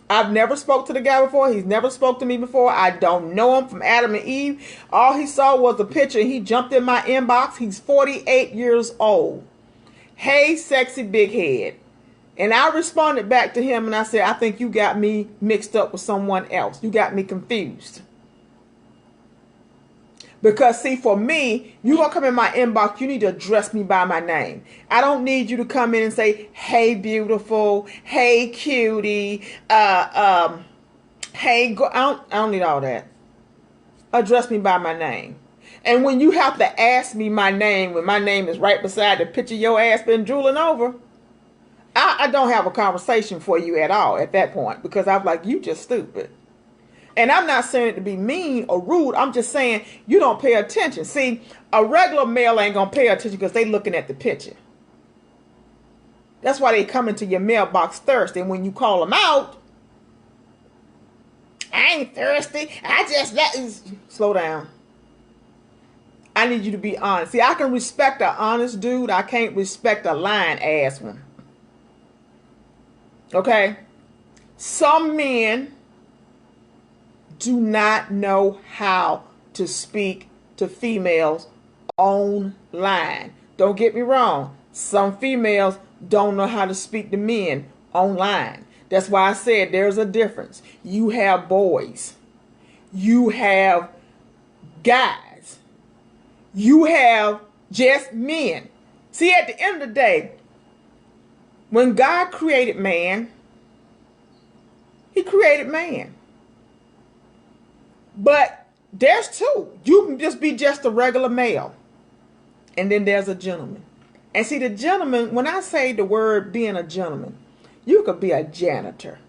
I've never spoke to the guy before. He's never spoke to me before. I don't know him from Adam and Eve. All he saw was a picture. He jumped in my inbox. He's 48 years old. "Hey, sexy big head." And I responded back to him and I said, "I think you got me mixed up with someone else. You got me confused." Because, see, for me, you going to come in my inbox, you need to address me by my name. I don't need you to come in and say, "Hey, beautiful. Hey, cutie. Hey, go." I don't need all that. Address me by my name. And when you have to ask me my name, when my name is right beside the picture your ass been drooling over, I don't have a conversation for you at all at that point. Because I'm like, you just stupid. And I'm not saying it to be mean or rude. I'm just saying you don't pay attention. See, a regular male ain't going to pay attention because they looking at the picture. That's why they come into your mailbox thirsty. And when you call them out, "I ain't thirsty. I just..." Slow down. I need you to be honest. See, I can respect an honest dude. I can't respect a lying ass one. Okay? Some men do not know how to speak to females online. Don't get me wrong. Some females don't know how to speak to men online. That's why I said there's a difference. You have boys. You have guys. You have just men. See, at the end of the day, when God created man, he created man. But there's two. You can just be just a regular male. And then there's a gentleman. And see, the gentleman, when I say the word being a gentleman, you could be a janitor.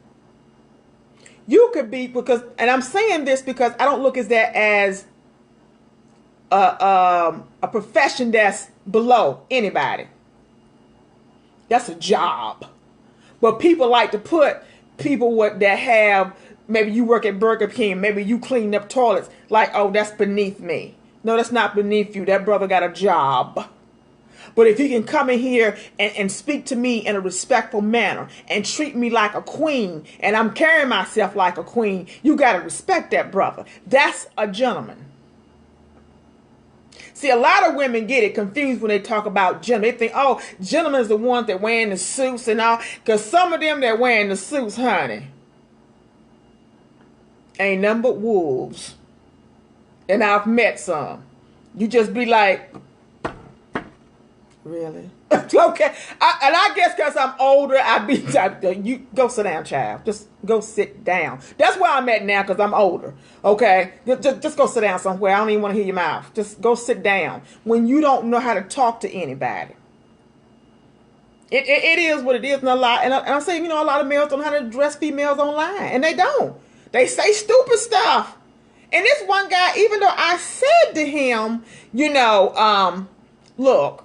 You could be, and I'm saying this because I don't look at that as a profession that's below anybody. That's a job. But people like to put people that have, maybe you work at Burger King, maybe you clean up toilets, like, "Oh, that's beneath me." No, that's not beneath you. That brother got a job. But if he can come in here and speak to me in a respectful manner and treat me like a queen, and I'm carrying myself like a queen, you got to respect that brother. That's a gentleman. See, a lot of women get it confused when they talk about gentlemen. They think, "Oh, gentlemen is the ones that wearing the suits and all." Because some of them that wearing the suits, honey, ain't nothing but wolves. And I've met some. You just be like, "Really?" Okay. And I guess because I'm older, I be like, "You go sit down, child. Just go sit down." That's where I'm at now because I'm older. Okay? Just go sit down somewhere. I don't even want to hear your mouth. Just go sit down. When you don't know how to talk to anybody. It is what it is. And I'm saying, a lot of males don't know how to address females online. And they don't. They say stupid stuff. And this one guy, even though I said to him, "Look,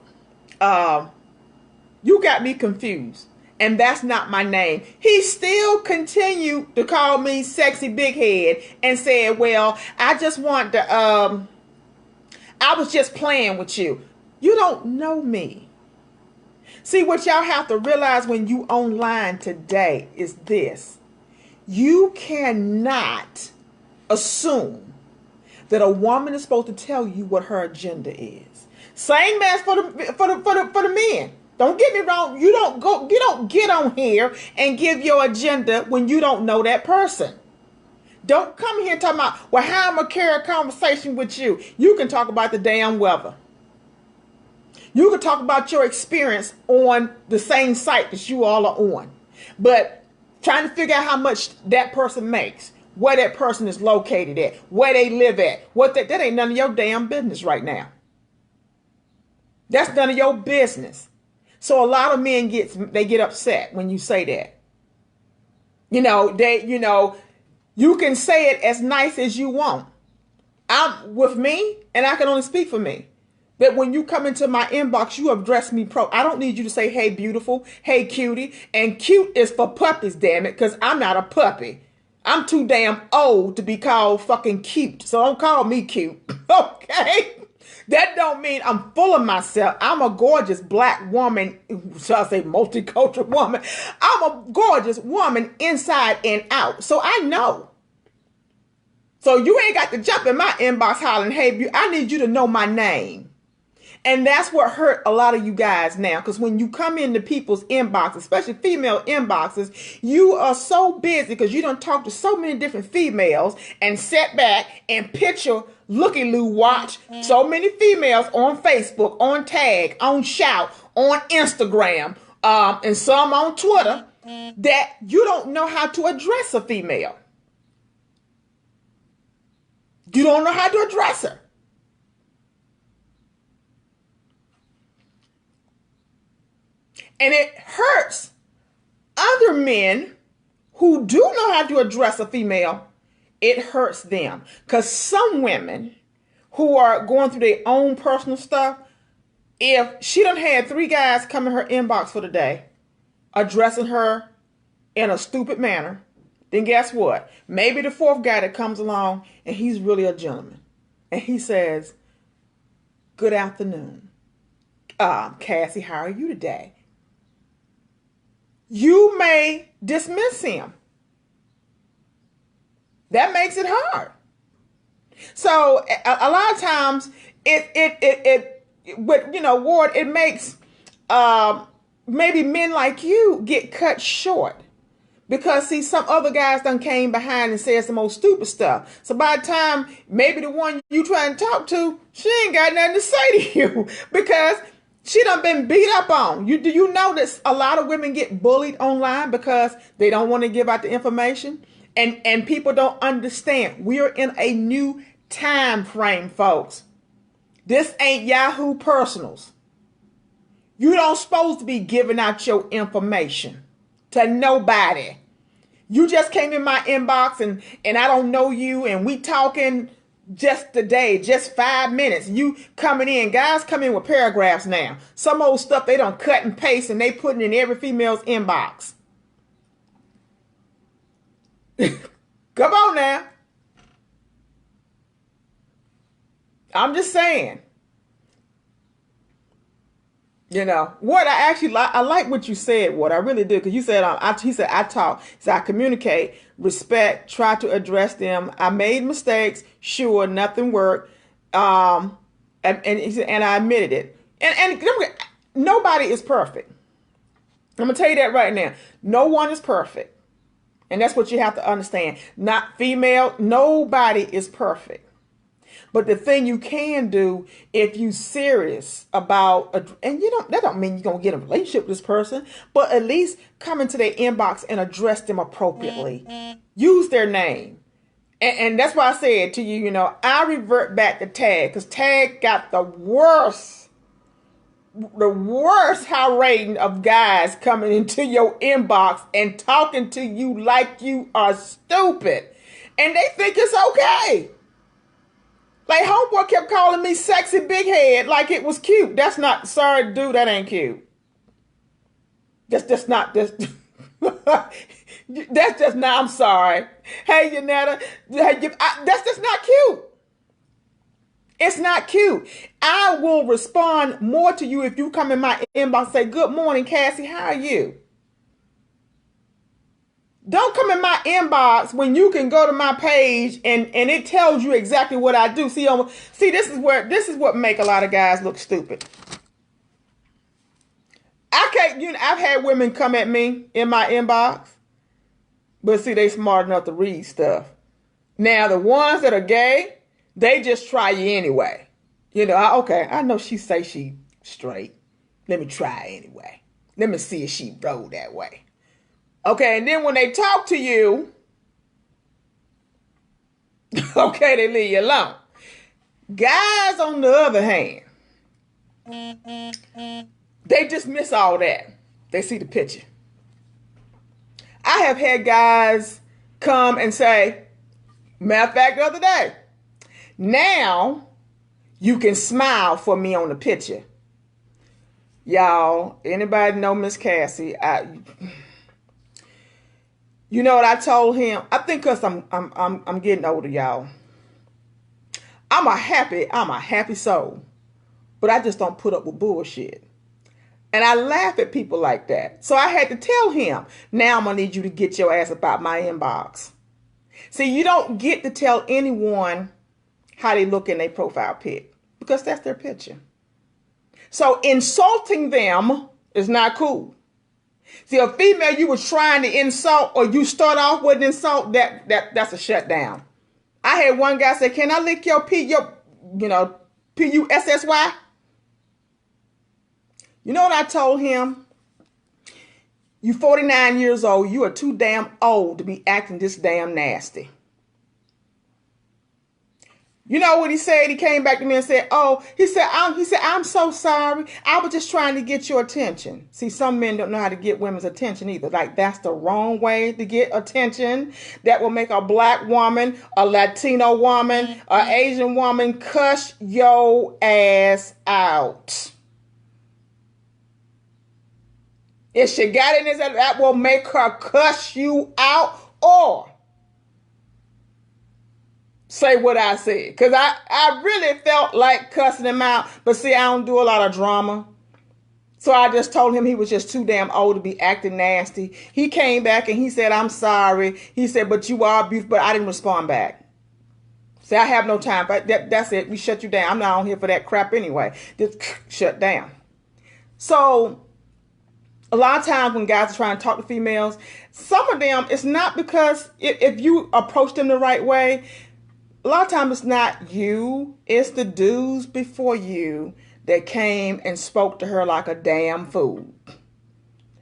you got me confused. And that's not my name." He still continued to call me sexy big head and said, "Well, I just want to, I was just playing with you." You don't know me. See, what y'all have to realize when you online today is this. You cannot assume that a woman is supposed to tell you what her agenda is. Same as for the men. Don't get me wrong. You don't get on here and give your agenda when you don't know that person. Don't come here and talk about, well, how I'm going to carry a conversation with you. You can talk about the damn weather. You can talk about your experience on the same site that you all are on. But trying to figure out how much that person makes, where that person is located at, where they live at, that ain't none of your damn business right now. That's none of your business. So a lot of men get upset when you say that. You can say it as nice as you want. I'm with me, and I can only speak for me. But when you come into my inbox, you address me I don't need you to say, hey, beautiful, hey, cutie. And cute is for puppies, damn it, because I'm not a puppy. I'm too damn old to be called fucking cute. So don't call me cute, okay? That don't mean I'm full of myself. I'm a gorgeous black woman, shall I say multicultural woman. I'm a gorgeous woman inside and out. So I know. So you ain't got to jump in my inbox hollering, hey, I need you to know my name. And that's what hurt a lot of you guys now. Because when you come into people's inboxes, especially female inboxes, you are so busy because you don't talk to so many different females and sit back and picture looky-loo watch so many females on Facebook, on Tag, on Shout, on Instagram, and some on Twitter that you don't know how to address a female. You don't know how to address her. And it hurts other men who do know how to address a female. It hurts them. Because some women who are going through their own personal stuff, if she done had 3 guys come in her inbox for the day, addressing her in a stupid manner, then guess what? Maybe the 4th guy that comes along and he's really a gentleman. And he says, good afternoon. Cassie, how are you today? You may dismiss him. That makes it hard. So a lot of times Ward, it makes maybe men like you get cut short. Because, see, some other guys done came behind and said some old stupid stuff. So by the time maybe the one you trying to talk to, she ain't got nothing to say to you. Because she done been beat up on. Do you know that a lot of women get bullied online because they don't want to give out the information? And people don't understand. We are in a new time frame, folks. This ain't Yahoo Personals. You don't supposed to be giving out your information to nobody. You just came in my inbox and I don't know you and we talking just today, just 5 minutes. You coming in, guys come in with paragraphs now. Some old stuff they done cut and paste and they putting in every female's inbox. Come on now. I'm just saying. What I actually like, I like what you said, what I really do, because you said, he said, I talk, so I communicate, respect, try to address them. I made mistakes, sure, nothing worked, and I admitted it. And nobody is perfect. I'm gonna tell you that right now. No one is perfect, and that's what you have to understand. Not female, nobody is perfect. But the thing you can do, if you serious about, and that don't mean you're going to get a relationship with this person, but at least come into their inbox and address them appropriately. Use their name. And that's why I said to you, I revert back to Tag, because Tag got the worst high rating of guys coming into your inbox and talking to you like you are stupid. And they think it's okay. Like, homeboy kept calling me sexy big head like it was cute. That's not, sorry, dude, that ain't cute. That's just not, that's just not, I'm sorry. Hey, Yanetta, that's just not cute. It's not cute. I will respond more to you if you come in my inbox and say, good morning, Cassie, how are you? Don't come in my inbox when you can go to my page and it tells you exactly what I do. See, this is what make a lot of guys look stupid. I can't, I've had women come at me in my inbox, but see, they smart enough to read stuff. Now, the ones that are gay, they just try you anyway. Okay, I know she say she straight. Let me try anyway. Let me see if she roll that way. Okay, and then when they talk to you, okay, they leave you alone. Guys, on the other hand, they dismiss all that. They see the picture. I have had guys come and say, matter of fact, the other day, now you can smile for me on the picture. Y'all, anybody know Miss Cassie? You know what I told him? I think because I'm getting older, y'all. I'm a happy soul, but I just don't put up with bullshit. And I laugh at people like that. So I had to tell him, now I'm going to need you to get your ass about my inbox. See, you don't get to tell anyone how they look in their profile pic because that's their picture. So insulting them is not cool. See, a female you were trying to insult or you start off with an insult, that's a shutdown. I had one guy say, can I lick your P-U-S-S-Y? You know what I told him? You 49 years old. You are too damn old to be acting this damn nasty. You know what he said? He came back to me and said, I'm so sorry. I was just trying to get your attention. See, some men don't know how to get women's attention either. Like, that's the wrong way to get attention. That will make a black woman, a Latino woman, an Asian woman cuss your ass out. If she got in this, that will make her cuss you out or say what I said. Because I really felt like cussing him out. But see, I don't do a lot of drama. So I just told him he was just too damn old to be acting nasty. He came back and he said, I'm sorry. He said, but you are beautiful. But I didn't respond back. See, I have no time. That's it. We shut you down. I'm not on here for that crap anyway. Just shut down. So a lot of times when guys are trying to talk to females, some of them, it's not because if you approach them the right way, a lot of times it's not you, it's the dudes before you that came and spoke to her like a damn fool.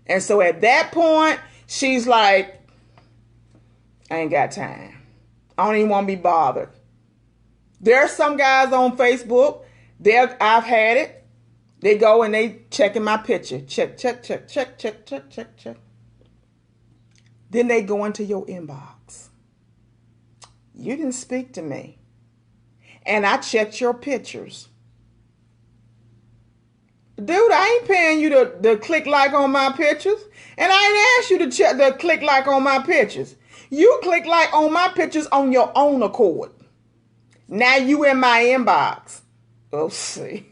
And so at that point, she's like, I ain't got time. I don't even want to be bothered. There are some guys on Facebook, I've had it. They go and they checking my picture. Check. Then they go into your inbox. You didn't speak to me. And I checked your pictures. Dude, I ain't paying you to click like on my pictures. And I ain't asked you to click like on my pictures. You click like on my pictures on your own accord. Now you in my inbox. Oh, see.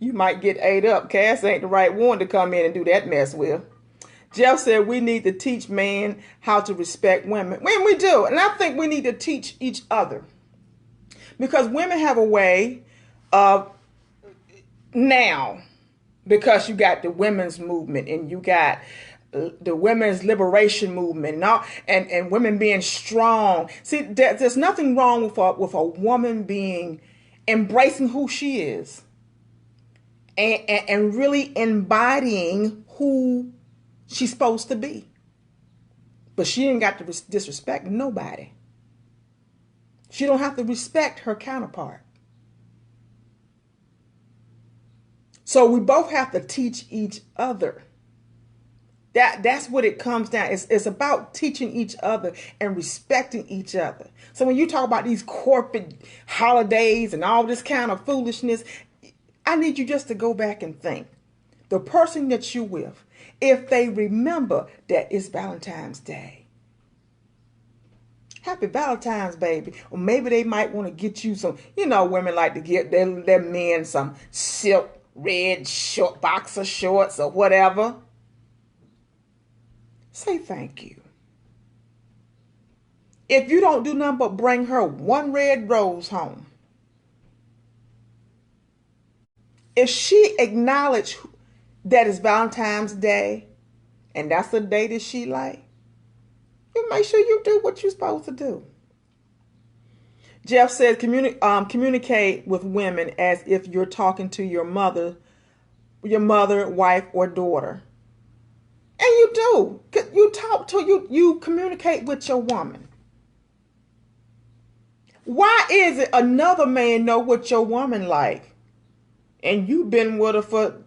You might get ate up. Cass ain't the right one to come in and do that mess with. Jeff said we need to teach men how to respect women. When we do. And I think we need to teach each other. Because women have a way of now, because you got the women's movement and you got the women's liberation movement and women being strong. See, there's nothing wrong with a woman being embracing who she is and really embodying who she's supposed to be. But she ain't got to disrespect nobody. She don't have to respect her counterpart. So we both have to teach each other. That's what it comes down. It's about teaching each other and respecting each other. So when you talk about these corporate holidays and all this kind of foolishness, I need you just to go back and think. The person that you're with, if they remember that it's Valentine's Day. Happy Valentine's, baby. Or maybe they might want to get you some, women like to get their men some silk red short boxer shorts or whatever. Say thank you. If you don't do nothing but bring her one red rose home, if she acknowledge that is Valentine's Day, and that's the day that she like, you make sure you do what you're supposed to do. Jeff says, communicate with women as if you're talking to your mother, wife, or daughter. And you do. You talk to you communicate with your woman. Why is it another man know what your woman like, and you've been with her for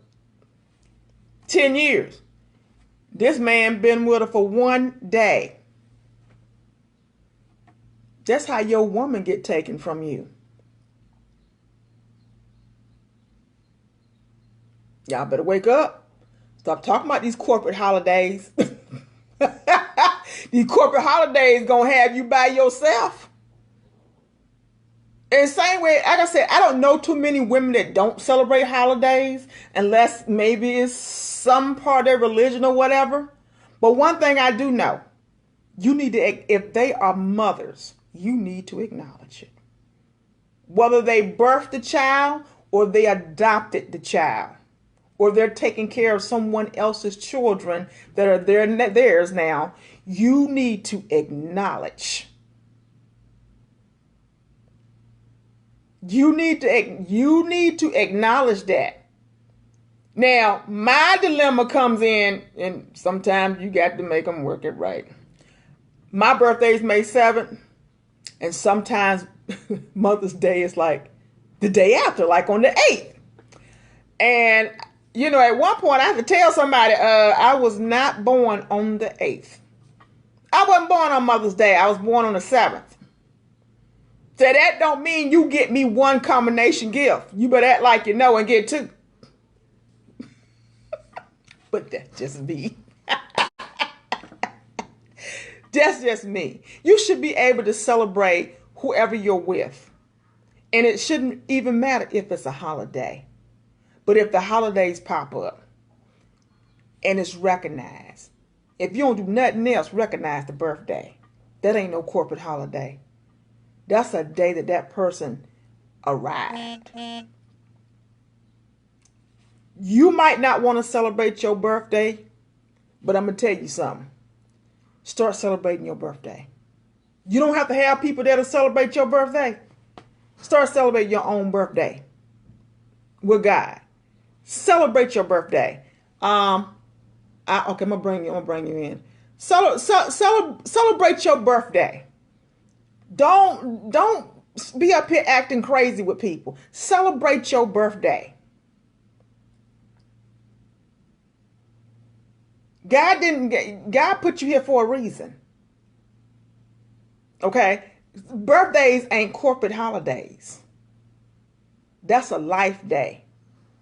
10 years? This man been with her for 1 day. That's how your woman get taken from you. Y'all better wake up. Stop talking about these corporate holidays. These corporate holidays gonna have you by yourself. In the same way, like I said, I don't know too many women that don't celebrate holidays unless maybe it's some part of their religion or whatever. But one thing I do know, you need to, if they are mothers, you need to acknowledge it. Whether they birthed the child or they adopted the child, or they're taking care of someone else's children that are theirs now, you need to acknowledge. You need to acknowledge that. Now, my dilemma comes in, and sometimes you got to make them work it right. My birthday is May 7th, and sometimes Mother's Day is like the day after, like on the 8th. And, you know, at one point I had to tell somebody I was not born on the 8th. I wasn't born on Mother's Day. I was born on the 7th. So that don't mean you get me one combination gift. You better act like you know and get two. But that's just me. That's just me. You should be able to celebrate whoever you're with. And it shouldn't even matter if it's a holiday. But if the holidays pop up and it's recognized, if you don't do nothing else, recognize the birthday. That ain't no corporate holiday. That's a day that person arrived. You might not want to celebrate your birthday, but I'm going to tell you something. Start celebrating your birthday. You don't have to have people that'll celebrate your birthday. Start celebrating your own birthday with God. Celebrate your birthday. Okay, I'm gonna bring you in. Celebrate your birthday. Don't be up here acting crazy with people. Celebrate your birthday. God put you here for a reason. Okay? Birthdays ain't corporate holidays. That's a life day.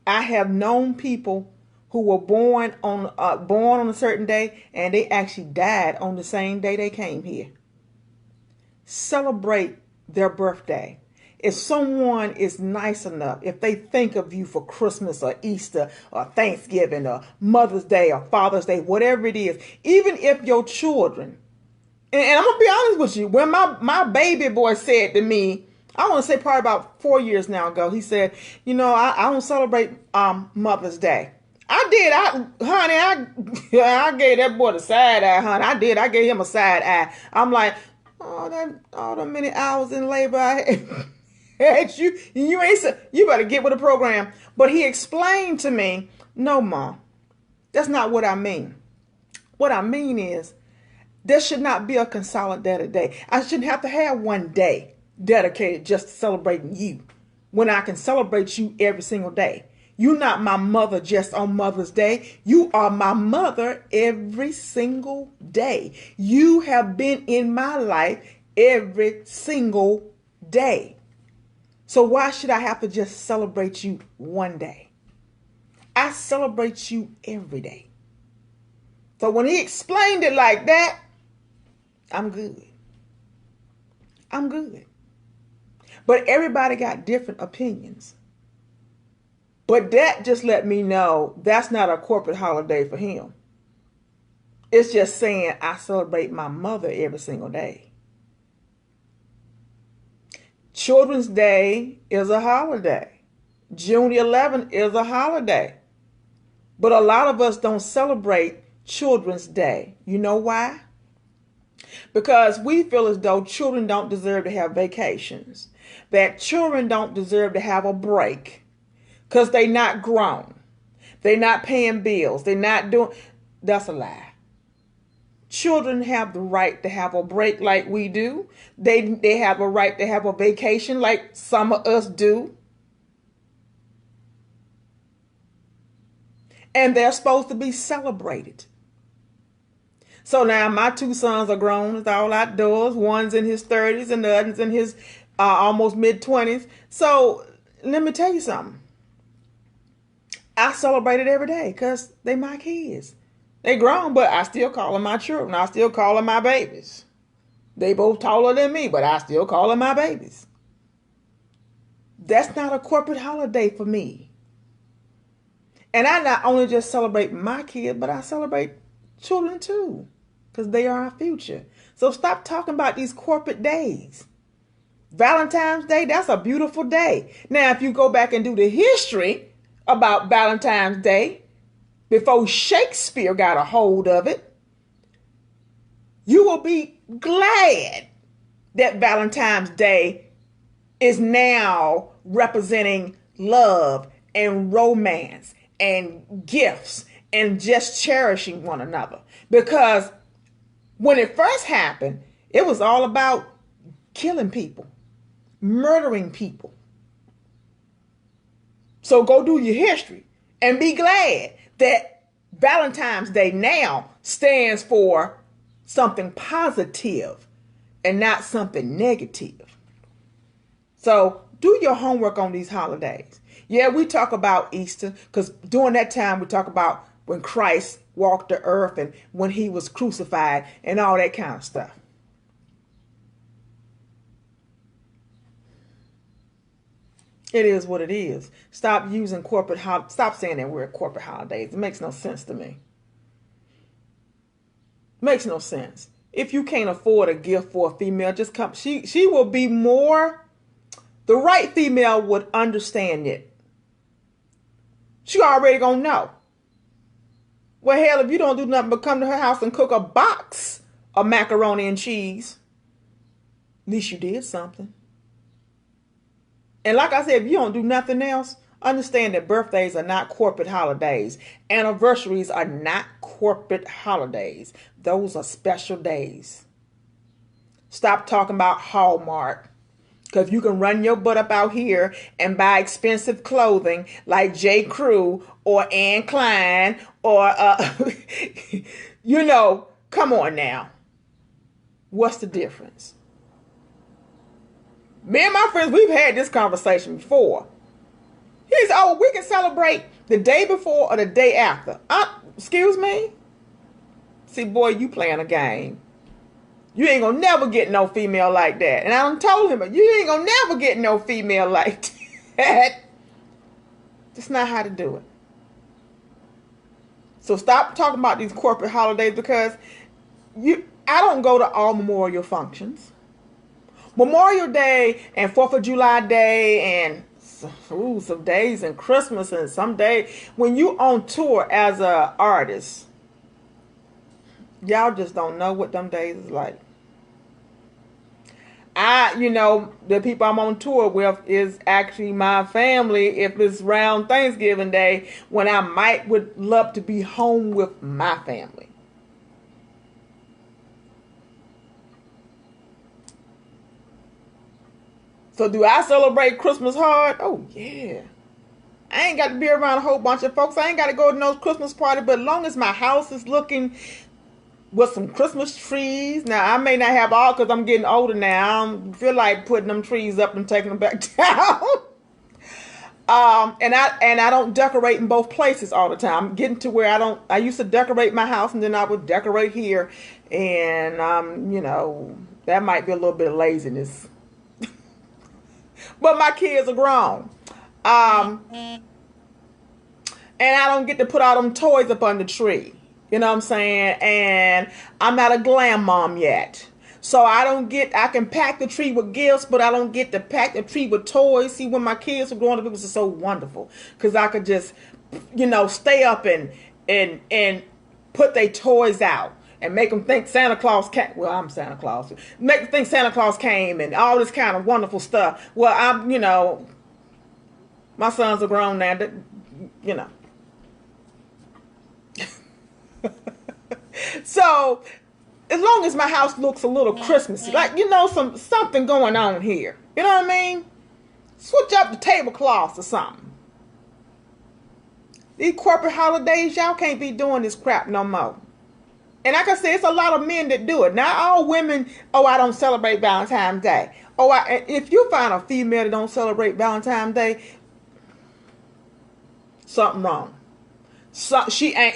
I have known people who were born on a certain day and they actually died on the same day they came here. Celebrate their birthday. If someone is nice enough, if they think of you for Christmas or Easter or Thanksgiving or Mother's Day or Father's Day, whatever it is, even if your children, and I'm going to be honest with you, when my baby boy said to me, I want to say probably about 4 years now ago, he said, you know, I don't celebrate Mother's Day. I did. I gave that boy the side eye, honey. I did. I gave him a side eye. I'm like, all the many hours in labor I had you better get with the program. But he explained to me, no, Mom, that's not what I mean. What I mean is, there should not be a consolidated day. I shouldn't have to have one day dedicated just to celebrating you when I can celebrate you every single day. You're not my mother just on Mother's Day. You are my mother every single day. You have been in my life every single day. So why should I have to just celebrate you one day? I celebrate you every day. So when he explained it like that, I'm good. I'm good. But everybody got different opinions. But that just let me know that's not a corporate holiday for him. It's just saying I celebrate my mother every single day. Children's Day is a holiday. June 11th is a holiday. But a lot of us don't celebrate Children's Day. You know why? Because we feel as though children don't deserve to have vacations, that children don't deserve to have a break because they're not grown. They're not paying bills. They're not doing. That's a lie. Children have the right to have a break like we do. They have a right to have a vacation like some of us do. And they're supposed to be celebrated. So now my two sons are grown. It's all outdoors. One's in his 30s and the other's in his almost mid-20s. So let me tell you something. I celebrate it every day because they my kids. They grown, but I still call them my children. I still call them my babies. They both taller than me, but I still call them my babies. That's not a corporate holiday for me. And I not only just celebrate my kids, but I celebrate children too, because they are our future. So stop talking about these corporate days. Valentine's Day, that's a beautiful day. Now, if you go back and do the history about Valentine's Day, before Shakespeare got a hold of it, you will be glad that Valentine's Day is now representing love and romance and gifts and just cherishing one another. Because when it first happened, it was all about killing people, murdering people. So go do your history and be glad that Valentine's Day now stands for something positive and not something negative. So do your homework on these holidays. Yeah, we talk about Easter because during that time we talk about when Christ walked the earth and when he was crucified and all that kind of stuff. It is what it is. Stop using stop saying that we're corporate holidays. It makes no sense to me. Makes no sense. If you can't afford a gift for a female, just come. She will be more. The right female would understand it. She already gonna know. Well, hell, if you don't do nothing but come to her house and cook a box of macaroni and cheese, at least you did something. And like I said, if you don't do nothing else, understand that birthdays are not corporate holidays. Anniversaries are not corporate holidays. Those are special days. Stop talking about Hallmark. Because you can run your butt up out here and buy expensive clothing like J. Crew or Anne Klein or, come on now. What's the difference? Me and my friends, we've had this conversation before. He said, we can celebrate the day before or the day after. Excuse me? See, boy, you playing a game. You ain't gonna never get no female like that. And I done told him, you ain't gonna never get no female like that. That's not how to do it. So stop talking about these corporate holidays because I don't go to all memorial functions. Memorial Day and 4th of July Day and some days and Christmas and some day when you on tour as a artist, y'all just don't know what them days is like. The people I'm on tour with is actually my family. If it's around Thanksgiving Day, when I would love to be home with my family. So do I celebrate Christmas hard? Oh, yeah. I ain't got to be around a whole bunch of folks. I ain't got to go to no Christmas party. But as long as my house is looking with some Christmas trees. Now, I may not have all because I'm getting older now. I don't feel like putting them trees up and taking them back down. And I don't decorate in both places all the time. I'm getting to where I used to decorate my house and then I would decorate here. And, that might be a little bit of laziness. But my kids are grown. And I don't get to put all them toys up on the tree. You know what I'm saying? And I'm not a glam mom yet. So I can pack the tree with gifts, but I don't get to pack the tree with toys. See, when my kids were growing up, it was just so wonderful. Because I could just stay up and put their toys out and make them think Santa Claus came. Well, I'm Santa Claus. Make them think Santa Claus came and all this kind of wonderful stuff. Well, my sons are grown now. So, as long as my house looks a little Christmassy, like, something going on here. You know what I mean? Switch up the tablecloths or something. These corporate holidays, y'all can't be doing this crap no more. And like I said, it's a lot of men that do it. Not all women, I don't celebrate Valentine's Day. If you find a female that don't celebrate Valentine's Day, something wrong. She an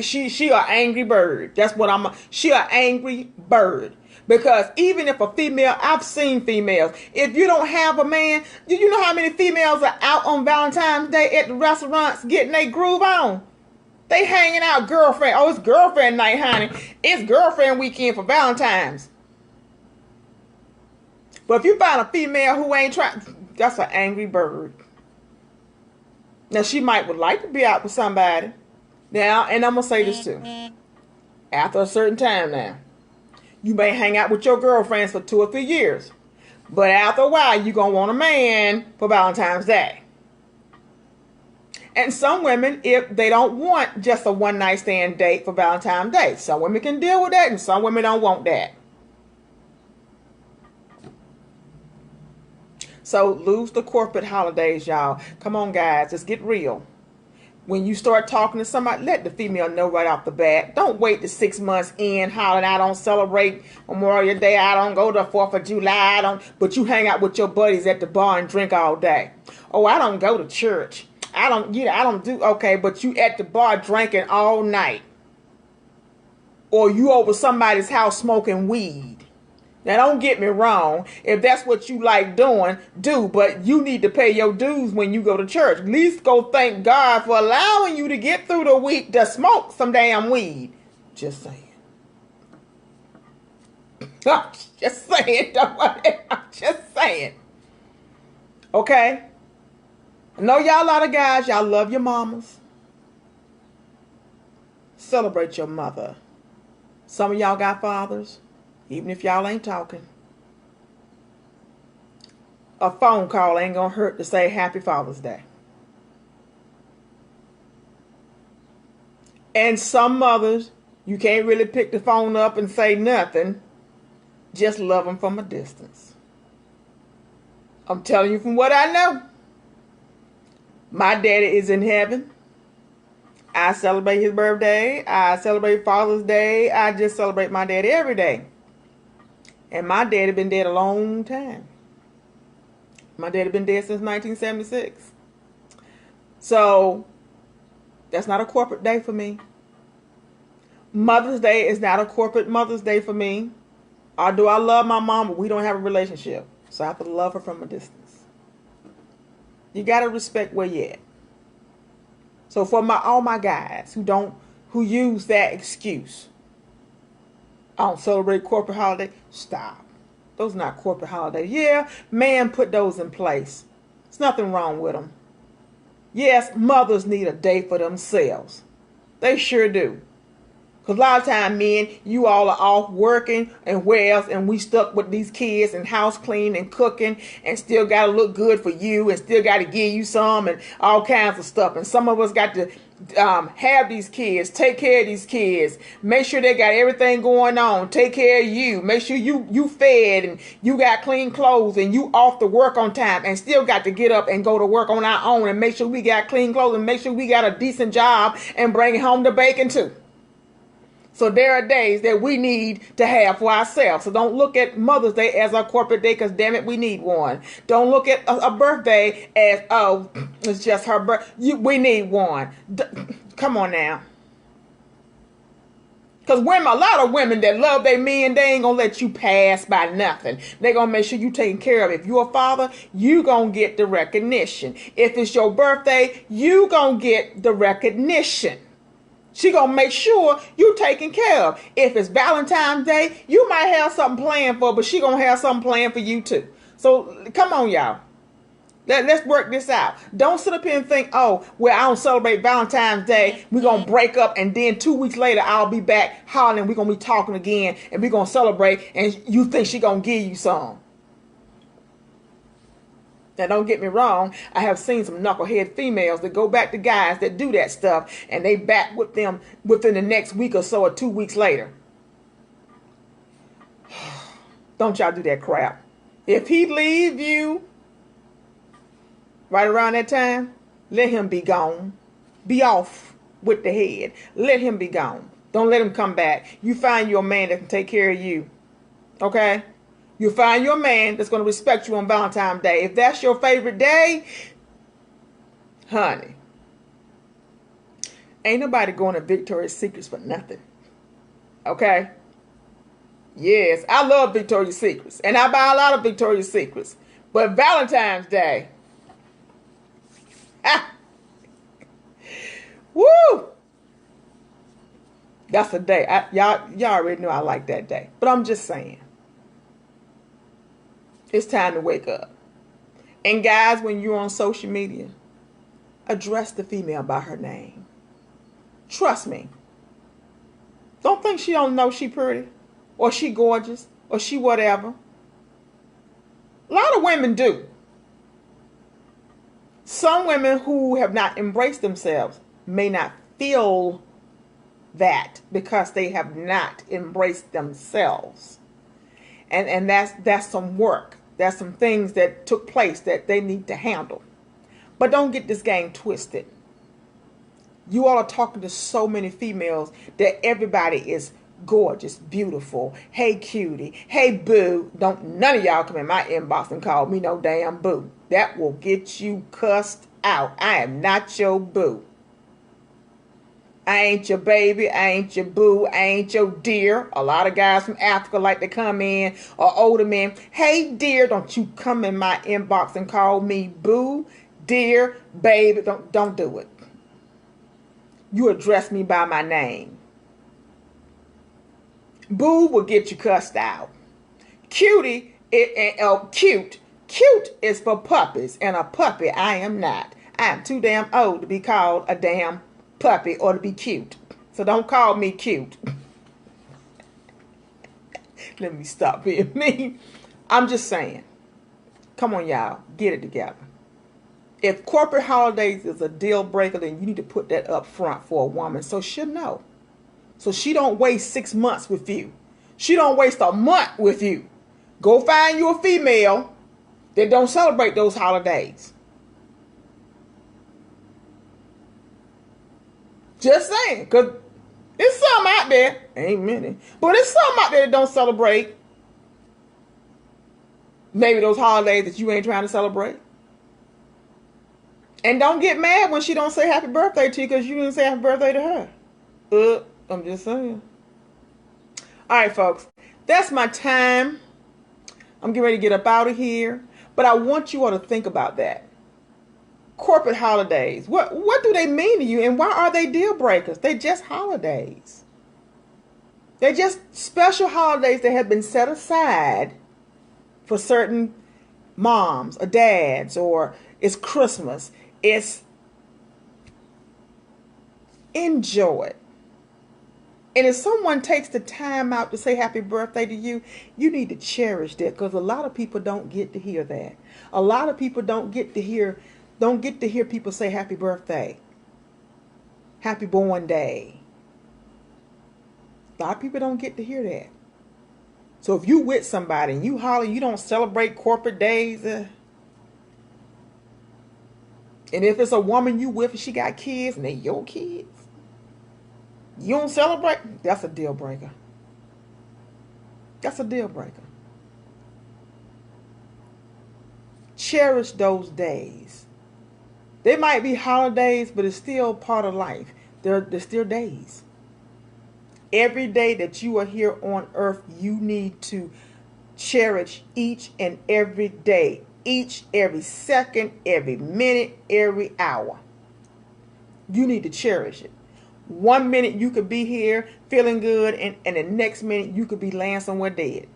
angry bird. That's what she an angry bird. Because even if a female, I've seen females, if you don't have a man, you know how many females are out on Valentine's Day at the restaurants getting their groove on? They hanging out, girlfriend. Oh, it's girlfriend night, honey. It's girlfriend weekend for Valentine's. But if you find a female who ain't trying, that's an angry bird. Now, she would like to be out with somebody. Now, and I'm going to say this too. After a certain time now, you may hang out with your girlfriends for 2 or 3 years. But after a while, you're going to want a man for Valentine's Day. And some women, if they don't want just a one-night stand date for Valentine's Day. Some women can deal with that and some women don't want that. So lose the corporate holidays, y'all. Come on, guys. Let's get real. When you start talking to somebody, let the female know right off the bat. Don't wait to 6 months in, hollering, I don't celebrate Memorial Day, I don't go to 4th of July, but you hang out with your buddies at the bar and drink all day. Oh, I don't go to church. I don't do, okay, but you at the bar drinking all night. Or you over somebody's house smoking weed. Now, don't get me wrong. If that's what you like doing, do. But you need to pay your dues when you go to church. At least go thank God for allowing you to get through the week to smoke some damn weed. Just saying. Just saying. Just saying. Okay? I know y'all a lot of guys. Y'all love your mamas. Celebrate your mother. Some of y'all got fathers. Even if y'all ain't talking. A phone call ain't gonna hurt to say Happy Father's Day. And some mothers, you can't really pick the phone up and say nothing. Just love them from a distance. I'm telling you from what I know. My daddy is in heaven. I celebrate his birthday. I celebrate Father's Day. I just celebrate my daddy every day. And my daddy been dead a long time. My daddy been dead since 1976. So, that's not a corporate day for me. Mother's Day is not a corporate Mother's Day for me. Or do I love my mom, but we don't have a relationship. So I have to love her from a distance. You got to respect where you at. So for all my guys who use that excuse, I don't celebrate corporate holiday. Stop. Those are not corporate holidays. Yeah, man put those in place. There's nothing wrong with them. Yes, mothers need a day for themselves. They sure do. Because a lot of time, men, you all are off working and where else, and we stuck with these kids and house clean and cooking and still got to look good for you and still got to give you some and all kinds of stuff. And some of us got to have these kids, take care of these kids, make sure they got everything going on, take care of you, make sure you fed and you got clean clothes and you off to work on time and still got to get up and go to work on our own and make sure we got clean clothes and make sure we got a decent job and bring home the bacon too. So there are days that we need to have for ourselves. So don't look at Mother's Day as a corporate day because damn it, we need one. Don't look at a birthday as, oh, it's just her birthday. We need one. Come on now. Because a lot of women that love their men, they ain't going to let you pass by nothing. They're going to make sure you taken care of. If you're a father, you going to get the recognition. If it's your birthday, you going to get the recognition. She gonna make sure you taken care of. If it's Valentine's Day, you might have something planned for, but she gonna have something planned for you too. So come on, y'all. Let's work this out. Don't sit up here and think, oh, well, I don't celebrate Valentine's Day. We're going to break up, and then 2 weeks later, I'll be back hollering. We're going to be talking again, and we're going to celebrate, and you think she's going to give you some. Now, don't get me wrong. I have seen some knucklehead females that go back to guys that do that stuff, and they back with them within the next week or so or 2 weeks later. Don't y'all do that crap. If he leave you right around that time, let him be gone. Be off with the head. Let him be gone. Don't let him come back. You find your man that can take care of you. Okay? You find your man that's going to respect you on Valentine's Day. If that's your favorite day, honey, ain't nobody going to Victoria's Secrets for nothing. Okay? Yes, I love Victoria's Secrets. And I buy a lot of Victoria's Secrets. But Valentine's Day, woo! That's a day. Y'all already know I like that day. But I'm just saying. It's time to wake up. And guys, when you're on social media, address the female by her name. Trust me. Don't think she don't know she pretty. Or she gorgeous. Or she whatever. A lot of women do. Some women who have not embraced themselves may not feel that because they have not embraced themselves. And that's some work. That's some things that took place that they need to handle. But don't get this game twisted. You all are talking to so many females that everybody is gorgeous, beautiful. Hey, cutie. Hey, boo. Don't none of y'all come in my inbox and call me no damn boo. That will get you cussed out. I am not your boo. I ain't your baby. I ain't your boo. I ain't your dear. A lot of guys from Africa like to come in, or older men. Hey, dear, don't you come in my inbox and call me boo, dear, baby. Don't do it. You address me by my name. Boo will get you cussed out. Cutie, cute. Cute is for puppies, and a puppy I am not. I am too damn old to be called a damn puppy or to be cute. So don't call me cute. Let me stop being mean. I'm just saying. Come on, y'all. Get it together. If corporate holidays is a deal breaker, then you need to put that up front for a woman so she'll know. So she don't waste 6 months with you. She don't waste a month with you. Go find you a female that don't celebrate those holidays. Just saying, because there's some out there, ain't many, but there's some out there that don't celebrate maybe those holidays that you ain't trying to celebrate. And don't get mad when she don't say happy birthday to you because you didn't say happy birthday to her. I'm just saying. All right, folks, that's my time. I'm getting ready to get up out of here, but I want you all to think about that. Corporate holidays. What do they mean to you, and why are they deal breakers? They're just holidays. They're just special holidays that have been set aside for certain moms or dads, or it's Christmas. It's enjoy it. And if someone takes the time out to say happy birthday to you, you need to cherish that, because a lot of people don't get to hear that. A lot of people don't get to hear people say happy birthday, happy born day. A lot of people don't get to hear that. So if you with somebody and you holler, you don't celebrate corporate days, and if it's a woman you with and she got kids and they your kids, you don't celebrate, that's a deal breaker. That's a deal breaker. Cherish those days. They might be holidays, but it's still part of life. They're still days. Every day that you are here on earth, you need to cherish each and every day. Each, every second, every minute, every hour. You need to cherish it. 1 minute you could be here feeling good, and the next minute you could be laying somewhere dead.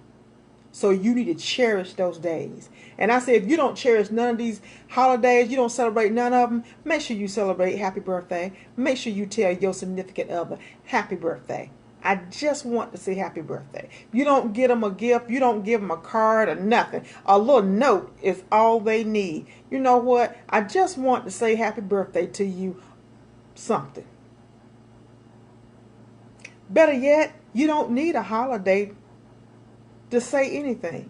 So you need to cherish those days. And I say, if you don't cherish none of these holidays, you don't celebrate none of them, make sure you celebrate happy birthday. Make sure you tell your significant other happy birthday. I just want to say happy birthday. You don't get them a gift. You don't give them a card or nothing. A little note is all they need. You know what? I just want to say happy birthday to you something. Better yet, you don't need a holiday to say anything.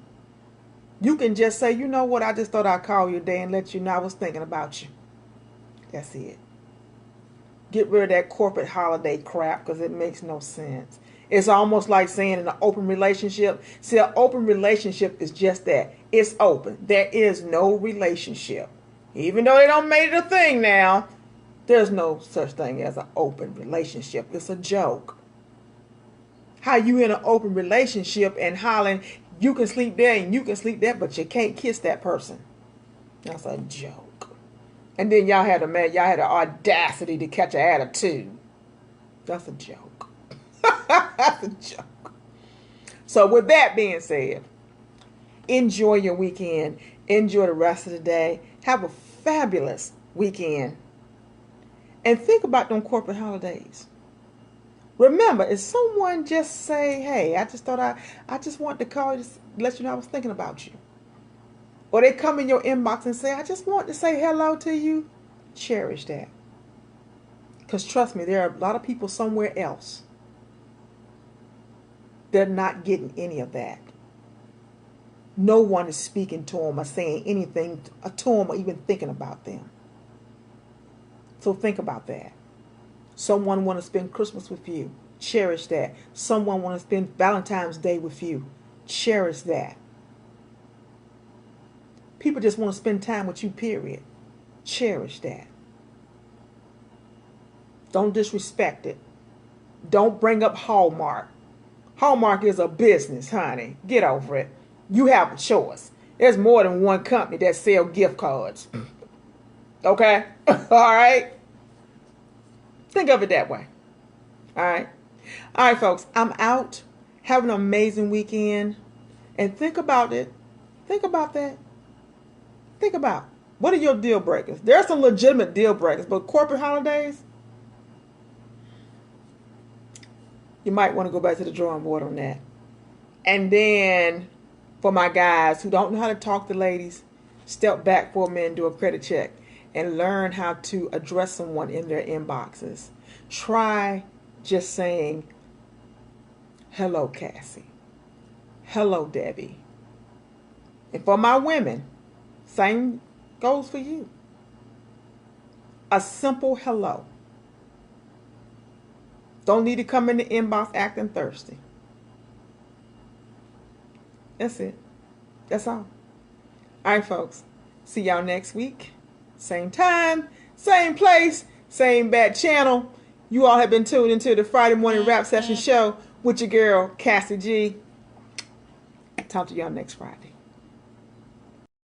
You can just say, you know what, I just thought I'd call you today and let you know I was thinking about you. That's it. Get rid of that corporate holiday crap because it makes no sense. It's almost like saying in an open relationship. See, an open relationship is just that. It's open. There is no relationship. Even though they don't make it a thing now, there's no such thing as an open relationship. It's a joke. How you in an open relationship and hollering, you can sleep there and you can sleep there, but you can't kiss that person. That's a joke. And then y'all had the audacity to catch an attitude. That's a joke. That's a joke. So with that being said, enjoy your weekend. Enjoy the rest of the day. Have a fabulous weekend. And think about them corporate holidays. Remember, if someone just say, hey, I just want to call you to let you know I was thinking about you. Or they come in your inbox and say, I just want to say hello to you. Cherish that. Because trust me, there are a lot of people somewhere else. They're not getting any of that. No one is speaking to them or saying anything to them or even thinking about them. So think about that. Someone want to spend Christmas with you. Cherish that. Someone want to spend Valentine's Day with you. Cherish that. People just want to spend time with you, period. Cherish that. Don't disrespect it. Don't bring up Hallmark. Hallmark is a business, honey. Get over it. You have a choice. There's more than one company that sell gift cards. Okay? All right? Think of it that way. All right? All right, folks. I'm out. Have an amazing weekend. And think about it. Think about that. Think about, what are your deal breakers? There are some legitimate deal breakers, but corporate holidays, you might want to go back to the drawing board on that. And then, for my guys who don't know how to talk to ladies, step back for a minute, do a credit check, and learn how to address someone in their inboxes. Try just saying, hello, Cassie. Hello, Debbie. And for my women, same goes for you. A simple hello. Don't need to come in the inbox acting thirsty. That's it. That's all. All right, folks. See y'all next week. Same time, same place, same bad channel. You all have been tuned into the Friday Morning Rap Session Show with your girl, Cassie G. Talk to y'all next Friday.